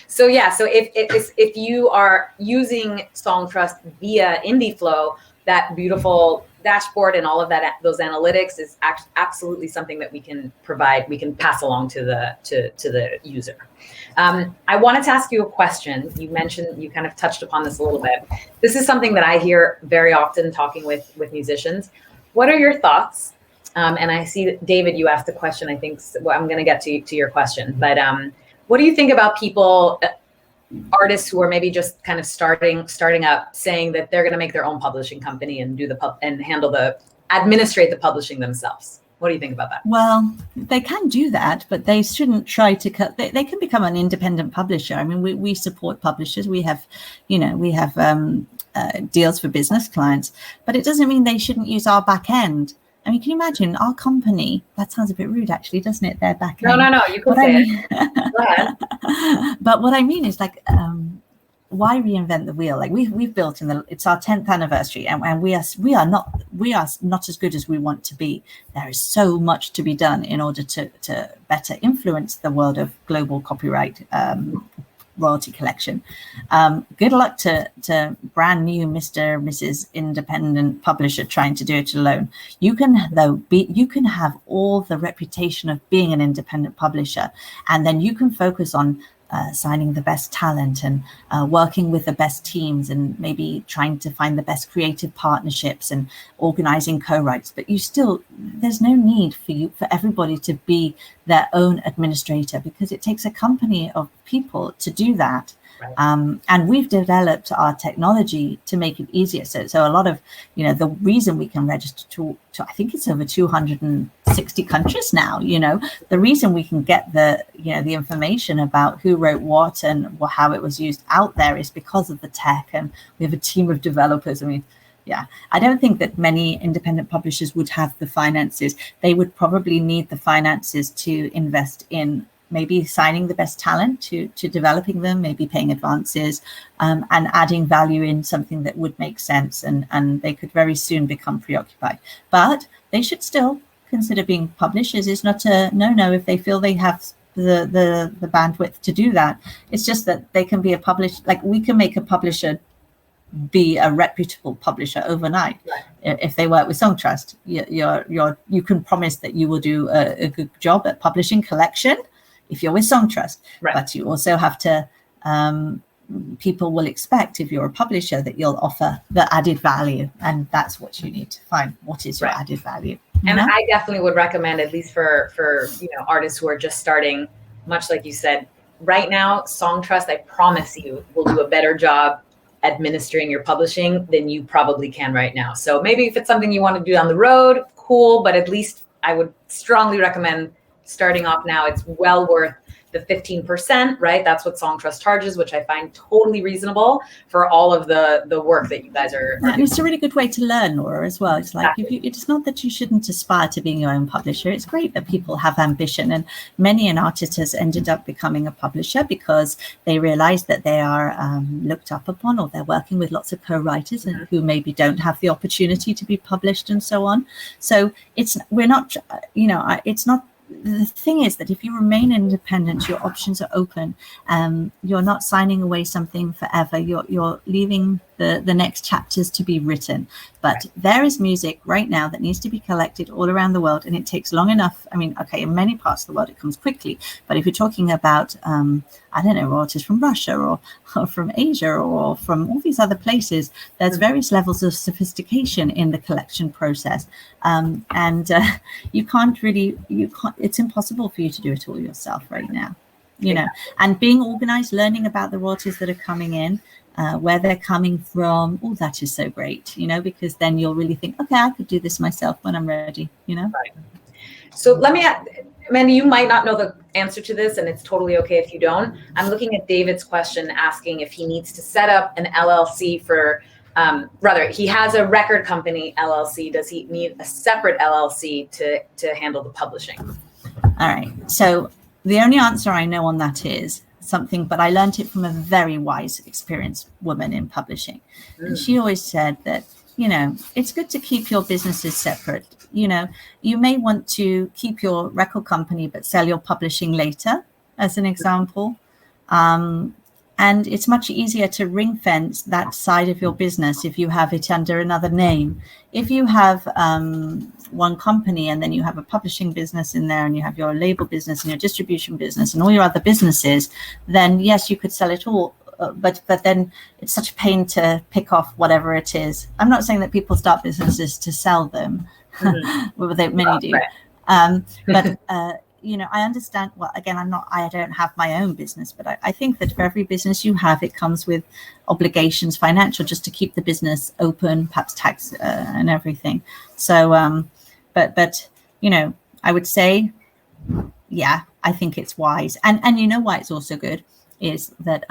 So yeah, so if you are using Songtrust via IndieFlow, that beautiful dashboard and all of those analytics is absolutely something that we can provide. We can pass along to the user. I wanted to ask you a question. You kind of touched upon this a little bit. This is something that I hear very often talking with musicians. What are your thoughts? And I see, David, you asked a question. I think I'm going to get to your question. But what do you think about people, artists who are maybe just kind of starting up, saying that they're going to make their own publishing company and administrate the publishing themselves? What do you think about that? Well, they can do that, but they shouldn't try to they can become an independent publisher. I mean, we support publishers. We have deals for business clients, but it doesn't mean they shouldn't use our back end. I mean, can you imagine our company? That sounds a bit rude, actually, doesn't it? Their back end. No, you can say it. Go ahead. But what I mean is, like, why reinvent the wheel? Like we've built it's our 10th anniversary, and we are not as good as we want to be. There is so much to be done in order to better influence the world of global copyright royalty collection. Good luck to brand new Mr. Mrs. Independent publisher trying to do it alone. You can have all the reputation of being an independent publisher, and then you can focus on signing the best talent, and working with the best teams, and maybe trying to find the best creative partnerships and organizing co-writes. But there's no need for everybody to be their own administrator, because it takes a company of people to do that. Right. And we've developed our technology to make it easier. So a lot of, the reason we can register to I think it's over 260 countries now, the reason we can get the information about who wrote what and how it was used out there is because of the tech. And we have a team of developers. I mean, yeah, I don't think that many independent publishers would have the finances. They would probably need the finances to invest in maybe signing the best talent, to developing them, maybe paying advances, and adding value in something that would make sense. And they could very soon become preoccupied. But they should still consider being publishers. It's not a no if they feel they have the bandwidth to do that. It's just that they can be a publisher. Like, we can make a publisher be a reputable publisher overnight. Right. If they work with Songtrust, you can promise that you will do a good job at publishing collection if you're with Songtrust. Right. But you also have to, people will expect, if you're a publisher, that you'll offer the added value. And that's what you need to find. What is your added value? And I definitely would recommend, at least for artists who are just starting, much like you said, right now, Songtrust, I promise you, will do a better job administering your publishing than you probably can right now. So maybe if it's something you want to do down the road, cool. But at least I would strongly recommend starting off now. It's well worth the 15%, right? That's what Songtrust charges, which I find totally reasonable for all of the work that you guys are. And it's a really good way to learn, Laura, as well. It's like, it's not that you shouldn't aspire to being your own publisher. It's great that people have ambition, and many an artist has ended up becoming a publisher because they realize that they are looked up upon, or they're working with lots of co-writers and who maybe don't have the opportunity to be published, and so on. So it's not. The thing is that if you remain independent, your options are open. You're not signing away something forever. You're leaving the next chapters to be written. But there is music right now that needs to be collected all around the world, and it takes long enough. I mean, okay, in many parts of the world it comes quickly, but if you're talking about I don't know, royalties from Russia or from Asia or from all these other places, there's various levels of sophistication in the collection process, and you can't, it's impossible for you to do it all yourself right now, you know. And being organized, learning about the royalties that are coming in, where they're coming from, oh, that is so great, you know, because then you'll really think, okay, I could do this myself when I'm ready, you know. Right. So let me ask, Mandy, you might not know the answer to this, and it's totally okay if you don't. I'm looking at David's question asking if he needs to set up an LLC for, rather, he has a record company LLC. Does he need a separate LLC to handle the publishing? All right. So the only answer I know on that is something, but I learned it from a very wise, experienced woman in publishing. And she always said that, you know, it's good to keep your businesses separate. You know, you may want to keep your record company, but sell your publishing later, as an example. And it's much easier to ring fence that side of your business if you have it under another name. If you have one company and then you have a publishing business in there and you have your label business and your distribution business and all your other businesses, then yes, you could sell it all. But then it's such a pain to pick off whatever it is. I'm not saying that people start businesses to sell them. Well, many do. But you know, I understand. Well, again, I don't have my own business, but I think that for every business you have, it comes with obligations, financial, just to keep the business open, perhaps tax and everything. So, but you know, I would say, yeah, I think it's wise, and you know why it's also good is that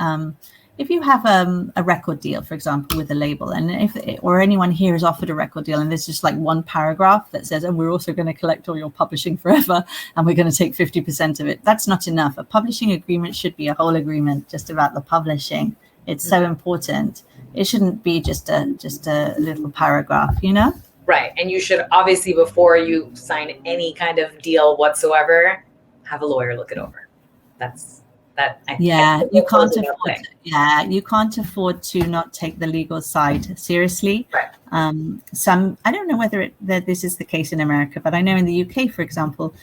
if you have a record deal, for example, with a label, and or anyone here has offered a record deal, and there's just like one paragraph that says, and we're also going to collect all your publishing forever, and we're going to take 50% of it. That's not enough. A publishing agreement should be a whole agreement just about the publishing. It's so important. It shouldn't be just a little paragraph, you know? Right. And you should obviously, before you sign any kind of deal whatsoever, have a lawyer look it over. You can't afford to not take the legal side seriously. Right. I don't know whether this is the case in America, but I know in the UK, for example,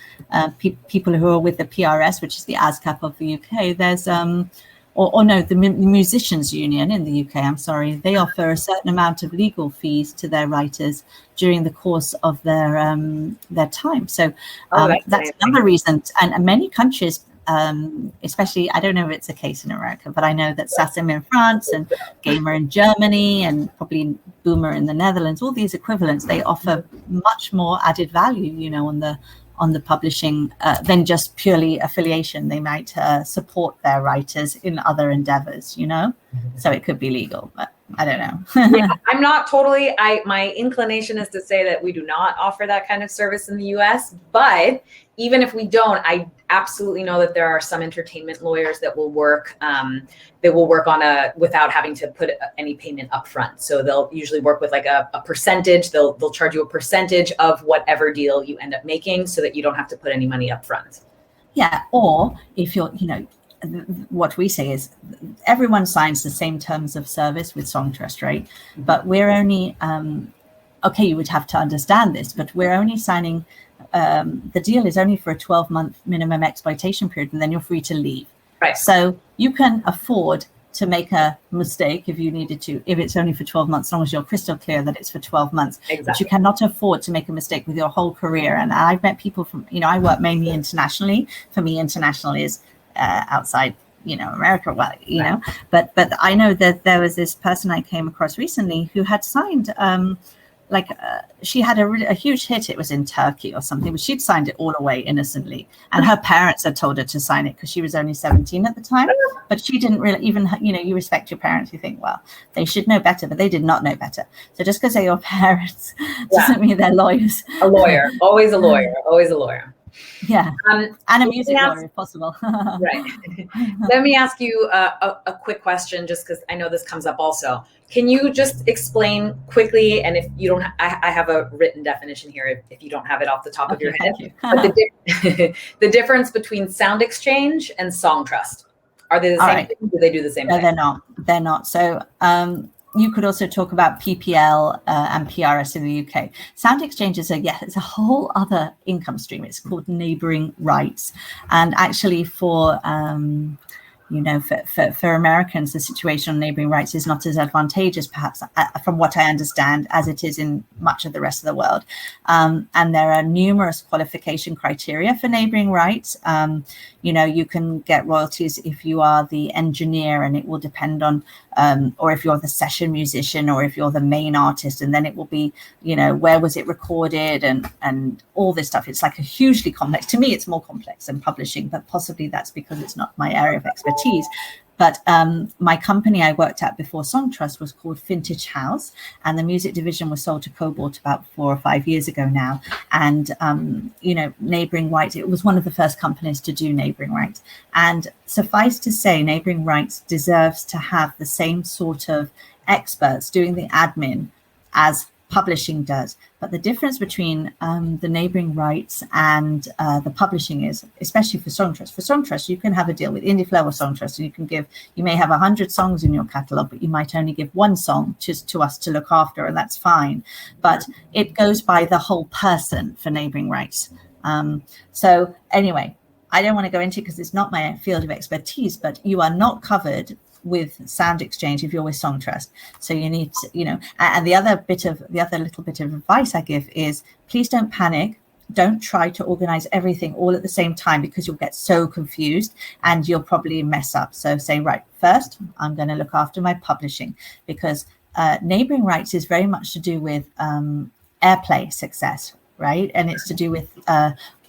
people who are with the PRS, which is the ASCAP of the UK, there's the Musicians Union in the UK, I'm sorry, they offer a certain amount of legal fees to their writers during the course of their time. So that's another reason, and many countries, especially, I don't know if it's a case in America, but I know that SACEM in France and Gamer in Germany and probably Boomer in the Netherlands, all these equivalents, they offer much more added value, you know, on the publishing than just purely affiliation. They might support their writers in other endeavors, you know, so it could be legal, but I don't know. Yeah, I'm not totally, my inclination is to say that we do not offer that kind of service in the US, but even if we don't, I absolutely know that there are some entertainment lawyers that will work on without having to put any payment up front. So they'll usually work with like a percentage. They'll charge you a percentage of whatever deal you end up making so that you don't have to put any money up front. Yeah. Or if you're, you know, what we say is everyone signs the same terms of service with Songtrust, right? But we're only, okay, you would have to understand this, but we're only signing, the deal is only for a 12-month minimum exploitation period, and then you're free to leave. Right. So you can afford to make a mistake if you needed to, if it's only for 12 months, as long as you're crystal clear that it's for 12 months. Exactly. But you cannot afford to make a mistake with your whole career. And I've met people from, you know, I work mainly internationally. For me, international is outside, you know, America, well, you know, but I know that there was this person I came across recently who had signed, she had a huge hit. It was in Turkey or something, but she'd signed it all away innocently. And her parents had told her to sign it because she was only 17 at the time. But she didn't really even, you know, you respect your parents. You think, well, they should know better, but they did not know better. So just because they're your parents doesn't mean they're lawyers. A lawyer, always a lawyer, always a lawyer. Yeah, and a music lawyer if possible. Right. Let me ask you a quick question, just because I know this comes up also. Can you just explain quickly, and if you don't, I have a written definition here if you don't have it off the top of your head, but the difference between Sound Exchange and Songtrust. Are they the same thing? Do they do the same thing? No, they're not. So you could also talk about PPL and PRS in the UK. Sound Exchange is it's a whole other income stream. It's called Neighbouring rights. And actually for Americans, the situation on neighbouring rights is not as advantageous, perhaps, from what I understand, as it is in much of the rest of the world. And there are numerous qualification criteria for neighbouring rights. You can get royalties if you are the engineer, and it will depend on, or if you're the session musician, or if you're the main artist, and then it will be, where was it recorded, and all this stuff. It's like a hugely complex, to me, it's more complex than publishing, but possibly that's because it's not my area of expertise. But my company I worked at before Songtrust was called Vintage House, and the music division was sold to Cobalt about 4 or 5 years ago now. And, neighbouring rights, it was one of the first companies to do neighbouring rights. And suffice to say, neighbouring rights deserves to have the same sort of experts doing the admin as publishing does. But the difference between the neighbouring rights and the publishing is, especially for Songtrust, you can have a deal with IndieFlow or Songtrust, and you may have 100 songs in your catalogue, but you might only give one song just to us to look after, and that's fine. But it goes by the whole person for neighbouring rights. So anyway, I don't want to go into it because it's not my field of expertise, but you are not covered with Sound Exchange if you're with Songtrust. So you need to, and the other little bit of advice I give is, please don't panic. Don't try to organize everything all at the same time, because you'll get so confused and you'll probably mess up. So say, right, first, I'm going to look after my publishing, because neighbouring rights is very much to do with airplay success, right? And it's to do with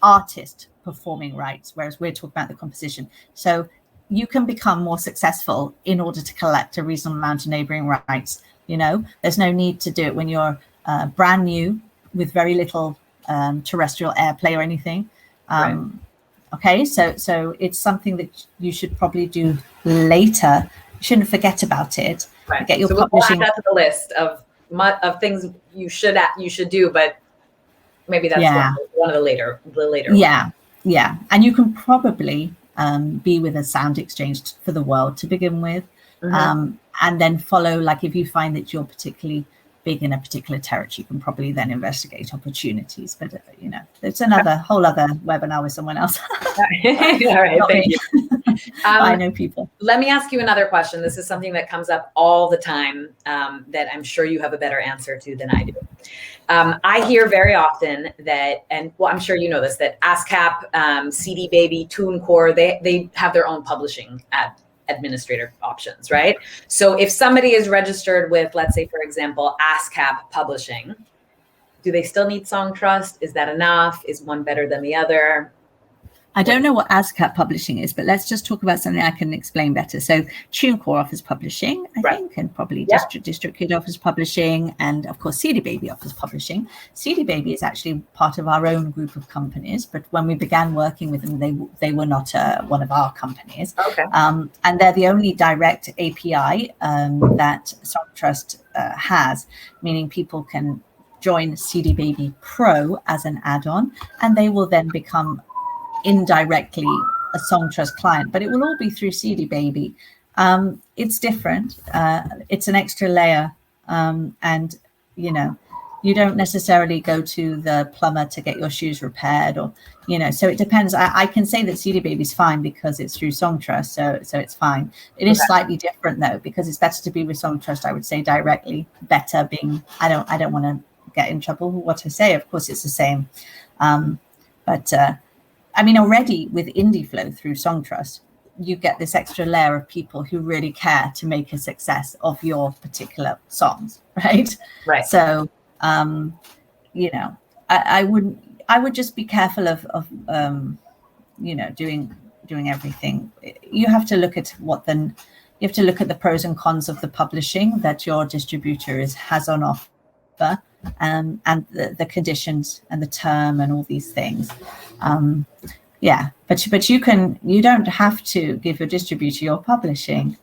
artist performing rights, whereas we're talking about the composition. So you can become more successful in order to collect a reasonable amount of neighbouring rights. There's no need to do it when you're brand new with very little terrestrial airplay or anything. Right. Okay, so it's something that you should probably do later. You shouldn't forget about it. Right. Get your so publishing. We'll add that to the list of things you should do, but maybe that's one of the later. Yeah, and you can probably be with a Sound Exchange for the world to begin with, and then follow, like if you find that you're particularly big in a particular territory, you can probably then investigate opportunities. But it's another whole other webinar with someone else. All right, thank you. I know people. Let me ask you another question. This is something that comes up all the time, that I'm sure you have a better answer to than I do. I hear very often that, and well, I'm sure you know this, that ASCAP, CD Baby, TuneCore, they have their own publishing administrator options, right? So if somebody is registered with, let's say, for example, ASCAP Publishing, do they still need Songtrust? Is that enough? Is one better than the other? I don't know what ASCAP Publishing is, but let's just talk about something I can explain better. So TuneCore offers publishing, I think, and probably DistroKid offers publishing, and of course CD Baby offers publishing. CD Baby is actually part of our own group of companies, but when we began working with them, they were not one of our companies. Okay. And they're the only direct API that Songtrust has, meaning people can join CD Baby Pro as an add-on, and they will then become indirectly a Songtrust client, but it will all be through CD Baby. It's different. It's an extra layer, and you don't necessarily go to the plumber to get your shoes repaired, or so it depends. I can say that CD Baby is fine because it's through Songtrust, so it's fine. It is slightly different though, because it's better to be with Songtrust, I would say, directly. Better being, I don't want to get in trouble with what I say. Of course, it's the same, but I mean, already with IndieFlow through Songtrust, you get this extra layer of people who really care to make a success of your particular songs, right? Right. So, I would just be careful of doing everything. You have to look at the pros and cons of the publishing that your distributor has on offer, and the conditions and the term and all these things. But you don't have to give your distributor your publishing.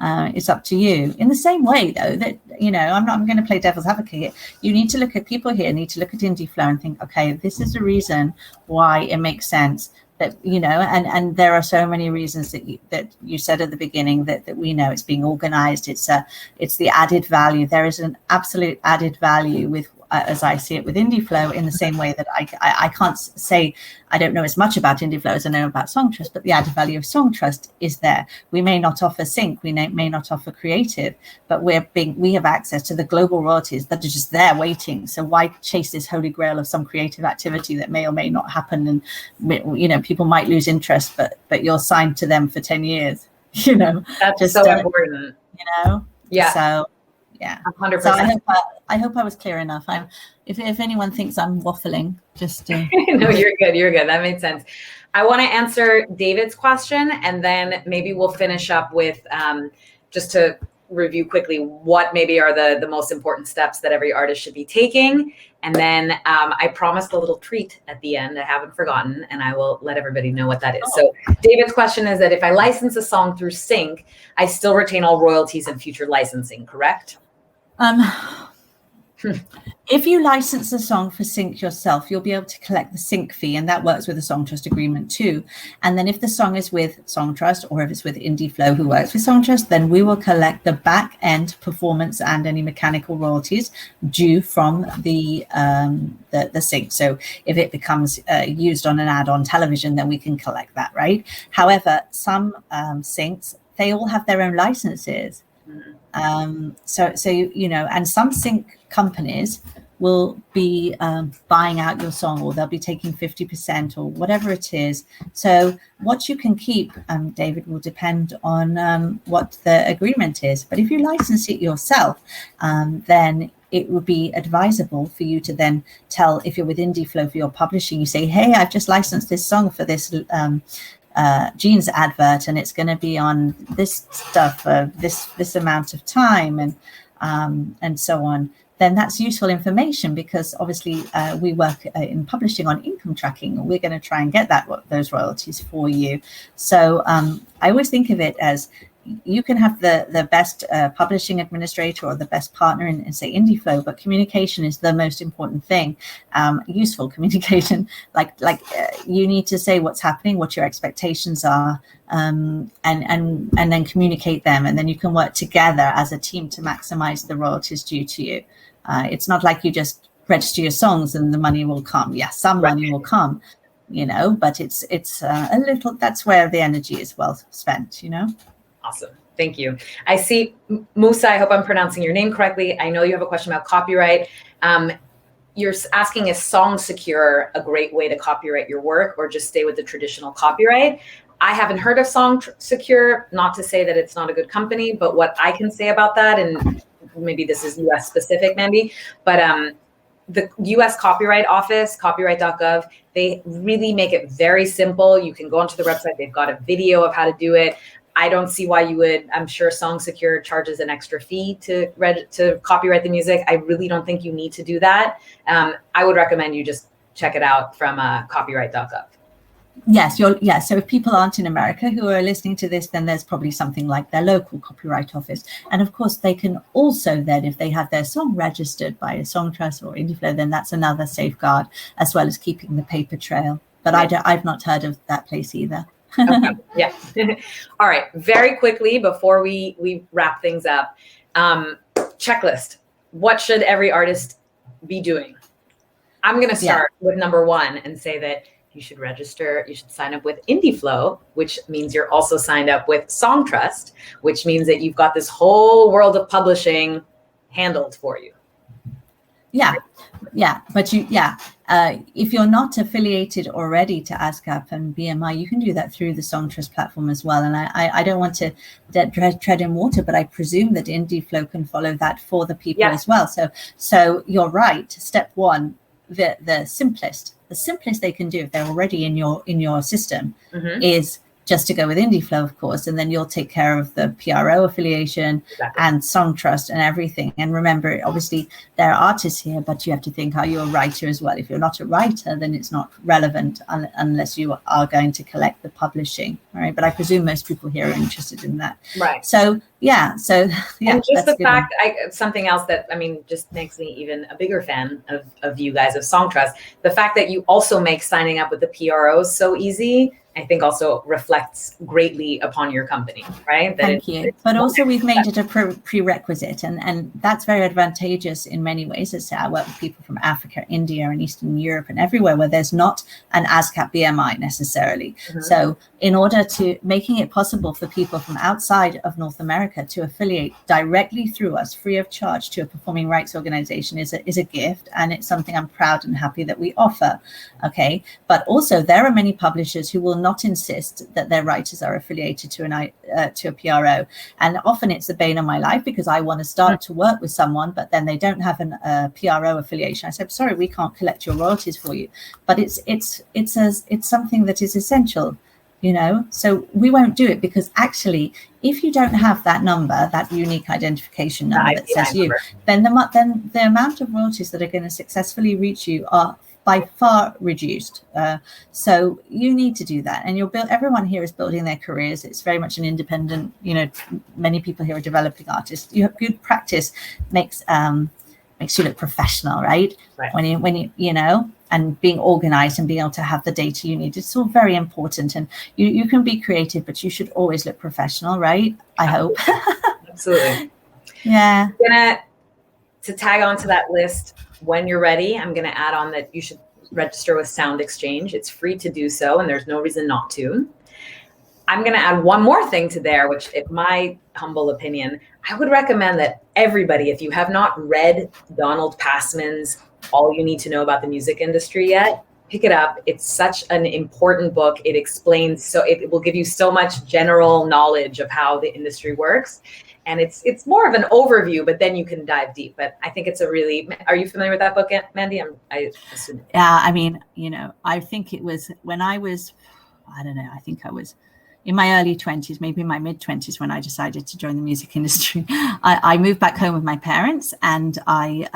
It's up to you. In the same way, though, that I'm going to play devil's advocate here. You need to look at people here, need to look at IndieFlow and think, okay, this is the reason why it makes sense that, you know, and there are so many reasons that you said at the beginning that we know it's being organized. It's the added value. There is an absolute added value with, as I see it, with IndieFlow, in the same way that I can't say I don't know as much about IndieFlow as I know about Songtrust, but the added value of Songtrust is there. We may not offer sync, we may not offer creative, but we have access to the global royalties that are just there waiting. So why chase this holy grail of some creative activity that may or may not happen? And, you know, people might lose interest, but you're signed to them for 10 years, you know. That's just, so important. You know? Yeah. So, yeah. 100%. So I hope I was clear enough. If anyone thinks I'm waffling, just no, you're good. You're good. That made sense. I want to answer David's question, and then maybe we'll finish up with just to review quickly what maybe are the most important steps that every artist should be taking. And then I promised a little treat at the end. I haven't forgotten, and I will let everybody know what that is. So David's question is that if I license a song through sync, I still retain all royalties and future licensing, correct? If you license a song for sync yourself, you'll be able to collect the sync fee, and that works with a Songtrust agreement too. And then if the song is with Songtrust, or if it's with IndieFlow, who works with Songtrust, then we will collect the back end performance and any mechanical royalties due from the sync. So if it becomes used on an ad on television, then we can collect that, right? However, some syncs, they all have their own licenses. So you know, and some sync companies will be buying out your song, or they'll be taking 50% or whatever it is. So what you can keep, David, will depend on what the agreement is. But if you license it yourself, then it would be advisable for you to then tell, if you're with IndieFlow for your publishing, you say, hey, I've just licensed this song for this jeans advert, and it's going to be on this stuff for this amount of time, and so on. Then that's useful information, because obviously we work in publishing on income tracking, and we're going to try and get those royalties for you. So I always think of it as, you can have the best publishing administrator or the best partner in say IndieFlow, but communication is the most important thing. Useful communication, like you need to say what's happening, what your expectations are, and then communicate them, and then you can work together as a team to maximize the royalties due to you. It's not like you just register your songs and the money will come. Yeah, some money will come, you know, but it's a little, that's where the energy is well spent, you know. Awesome. Thank you. I see, Musa, I hope I'm pronouncing your name correctly. I know you have a question about copyright. You're asking, is SongSecure a great way to copyright your work, or just stay with the traditional copyright? I haven't heard of SongSecure, not to say that it's not a good company, but what I can say about that, and maybe this is US specific, Mandy, but the US Copyright Office, copyright.gov, they really make it very simple. You can go onto the website. They've got a video of how to do it. I don't see why you would. I'm sure SongSecure charges an extra fee to copyright the music. I really don't think you need to do that. I would recommend you just check it out from copyright.gov. Yes, so if people aren't in America who are listening to this, then there's probably something like their local copyright office. And of course, they can also then, if they have their song registered by a Songtrust or IndieFlow, then that's another safeguard, as well as keeping the paper trail. But I've not heard of that place either. Okay. Yeah. All right. Very quickly, before we wrap things up, checklist. What should every artist be doing? I'm going to start with number one and say that you should register. You should sign up with IndieFlow, which means you're also signed up with Songtrust, which means that you've got this whole world of publishing handled for you. Yeah. But if you're not affiliated already to ASCAP and BMI, you can do that through the Songtrust platform as well. And I don't want to tread in water, but I presume that IndieFlow can follow that for the people as well. So you're right. Step one, the simplest they can do if they're already in your system is just to go with IndieFlow, of course, and then you'll take care of the PRO affiliation and Songtrust and everything. And remember, obviously, there are artists here, but you have to think, are you a writer as well? If you're not a writer, then it's not relevant unless you are going to collect the publishing, right? But I presume most people here are interested in that. Right. So, yeah. And just the fact, something else that, just makes me even a bigger fan of you guys, of Songtrust, the fact that you also make signing up with the PROs so easy, I think also reflects greatly upon your company, right? Thank you. But also we've made it a prerequisite, and that's very advantageous in many ways. As I work with people from Africa, India, and Eastern Europe, and everywhere where there's not an ASCAP BMI necessarily. Mm-hmm. So in order to making it possible for people from outside of North America to affiliate directly through us, free of charge, to a performing rights organization is a gift, and it's something I'm proud and happy that we offer. Okay, but also there are many publishers who will not insist that their writers are affiliated to a PRO, and often it's the bane of my life because I want to start to work with someone, but then they don't have a PRO affiliation. I said, sorry, we can't collect your royalties for you, but it's something that is essential, so we won't do it, because actually if you don't have that number, that unique identification number that says you, then the amount of royalties that are going to successfully reach you are by far reduced. So you need to do that. And everyone here is building their careers. It's very much an independent, many people here are developing artists. You have good practice makes you look professional, right? When you and being organized and being able to have the data you need. It's all very important. And you can be creative, but you should always look professional, right? I hope. Absolutely. Yeah. To tag onto that list, when you're ready, I'm going to add on that you should register with Sound Exchange. It's free to do so, and there's no reason not to. I'm going to add one more thing to there, which, in my humble opinion, I would recommend that everybody, if you have not read Donald Passman's All You Need to Know About the Music Industry yet, pick it up. It's such an important book. It explains, it will give you so much general knowledge of how the industry works. And it's more of an overview, but then you can dive deep. But I think it's are you familiar with that book, Mandy? I assume. Yeah, I think it was when I was in my early 20s, maybe my mid 20s, when I decided to join the music industry. I moved back home with my parents, and I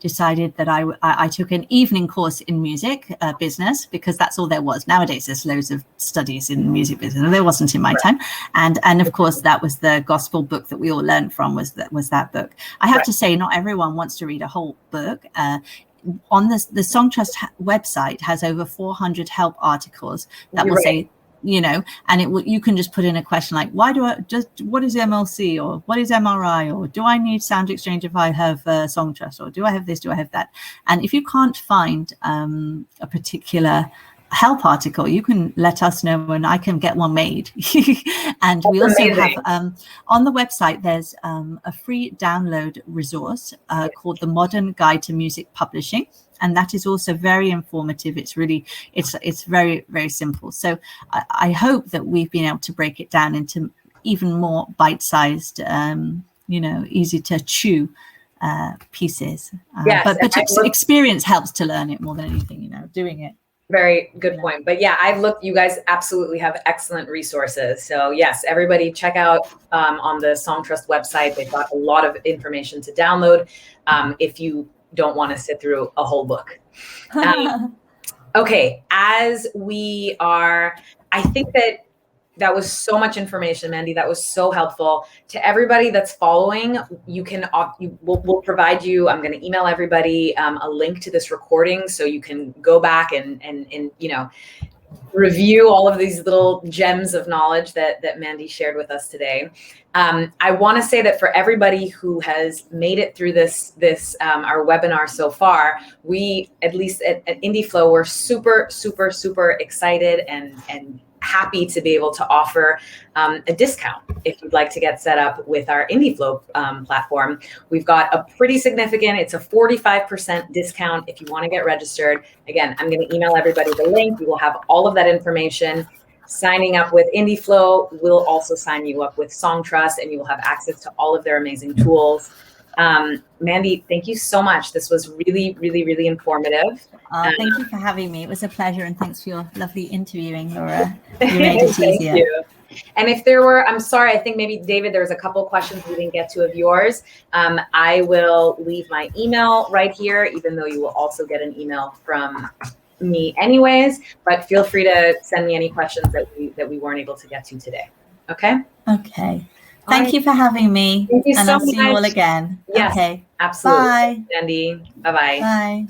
decided that I took an evening course in music business, because that's all there was. Nowadays, there's loads of studies in music business. There wasn't in my time. And of course, that was the gospel book that we all learned from, was that book. I have to say, not everyone wants to read a whole book. On the Songtrust website has over 400 help articles that will say, and you can just put in a question like, what is MLC, or what is MRI, or do I need Sound Exchange if I have Songtrust, or do I have this, do I have that? And if you can't find a particular help article, you can let us know and I can get one made. And we also have on the website, there's a free download resource called The Modern Guide to Music Publishing. And that is also very informative. It's very, very simple. So I hope that we've been able to break it down into even more bite-sized, easy to chew pieces. But experience helps to learn it more than anything, doing it. Very good point. But yeah, I've looked, you guys absolutely have excellent resources. So yes, everybody check out on the Songtrust website. They've got a lot of information to download if you don't want to sit through a whole book. Okay, as we are, I think that was so much information, Mandy. That was so helpful. To everybody that's following, we'll provide you, I'm going to email everybody a link to this recording so you can go back and review all of these little gems of knowledge that Mandy shared with us today. I want to say that for everybody who has made it through this our webinar so far, we, at least at IndieFlow, we're super, super, super excited and happy to be able to offer a discount if you'd like to get set up with our IndieFlow platform. We've got a pretty significant, it's a 45% discount if you want to get registered. Again, I'm going to email everybody the link. We will have all of that information. Signing up with IndieFlow will also sign you up with Songtrust, and you will have access to all of their amazing tools. Mandy, thank you so much. This was really, really, really informative. Thank you for having me. It was a pleasure, and thanks for your lovely interviewing, Laura. You made it Thank easier. you. And if there were, I'm sorry, I think maybe, David, there was a couple questions we didn't get to of yours. I will leave my email right here, even though you will also get an email from me anyways, but feel free to send me any questions that we weren't able to get to today. Okay? Okay. Thank you for having me. Thank you and so I'll see you much. all again. Yes, okay. absolutely. Bye. Mandy. Bye-bye. Bye.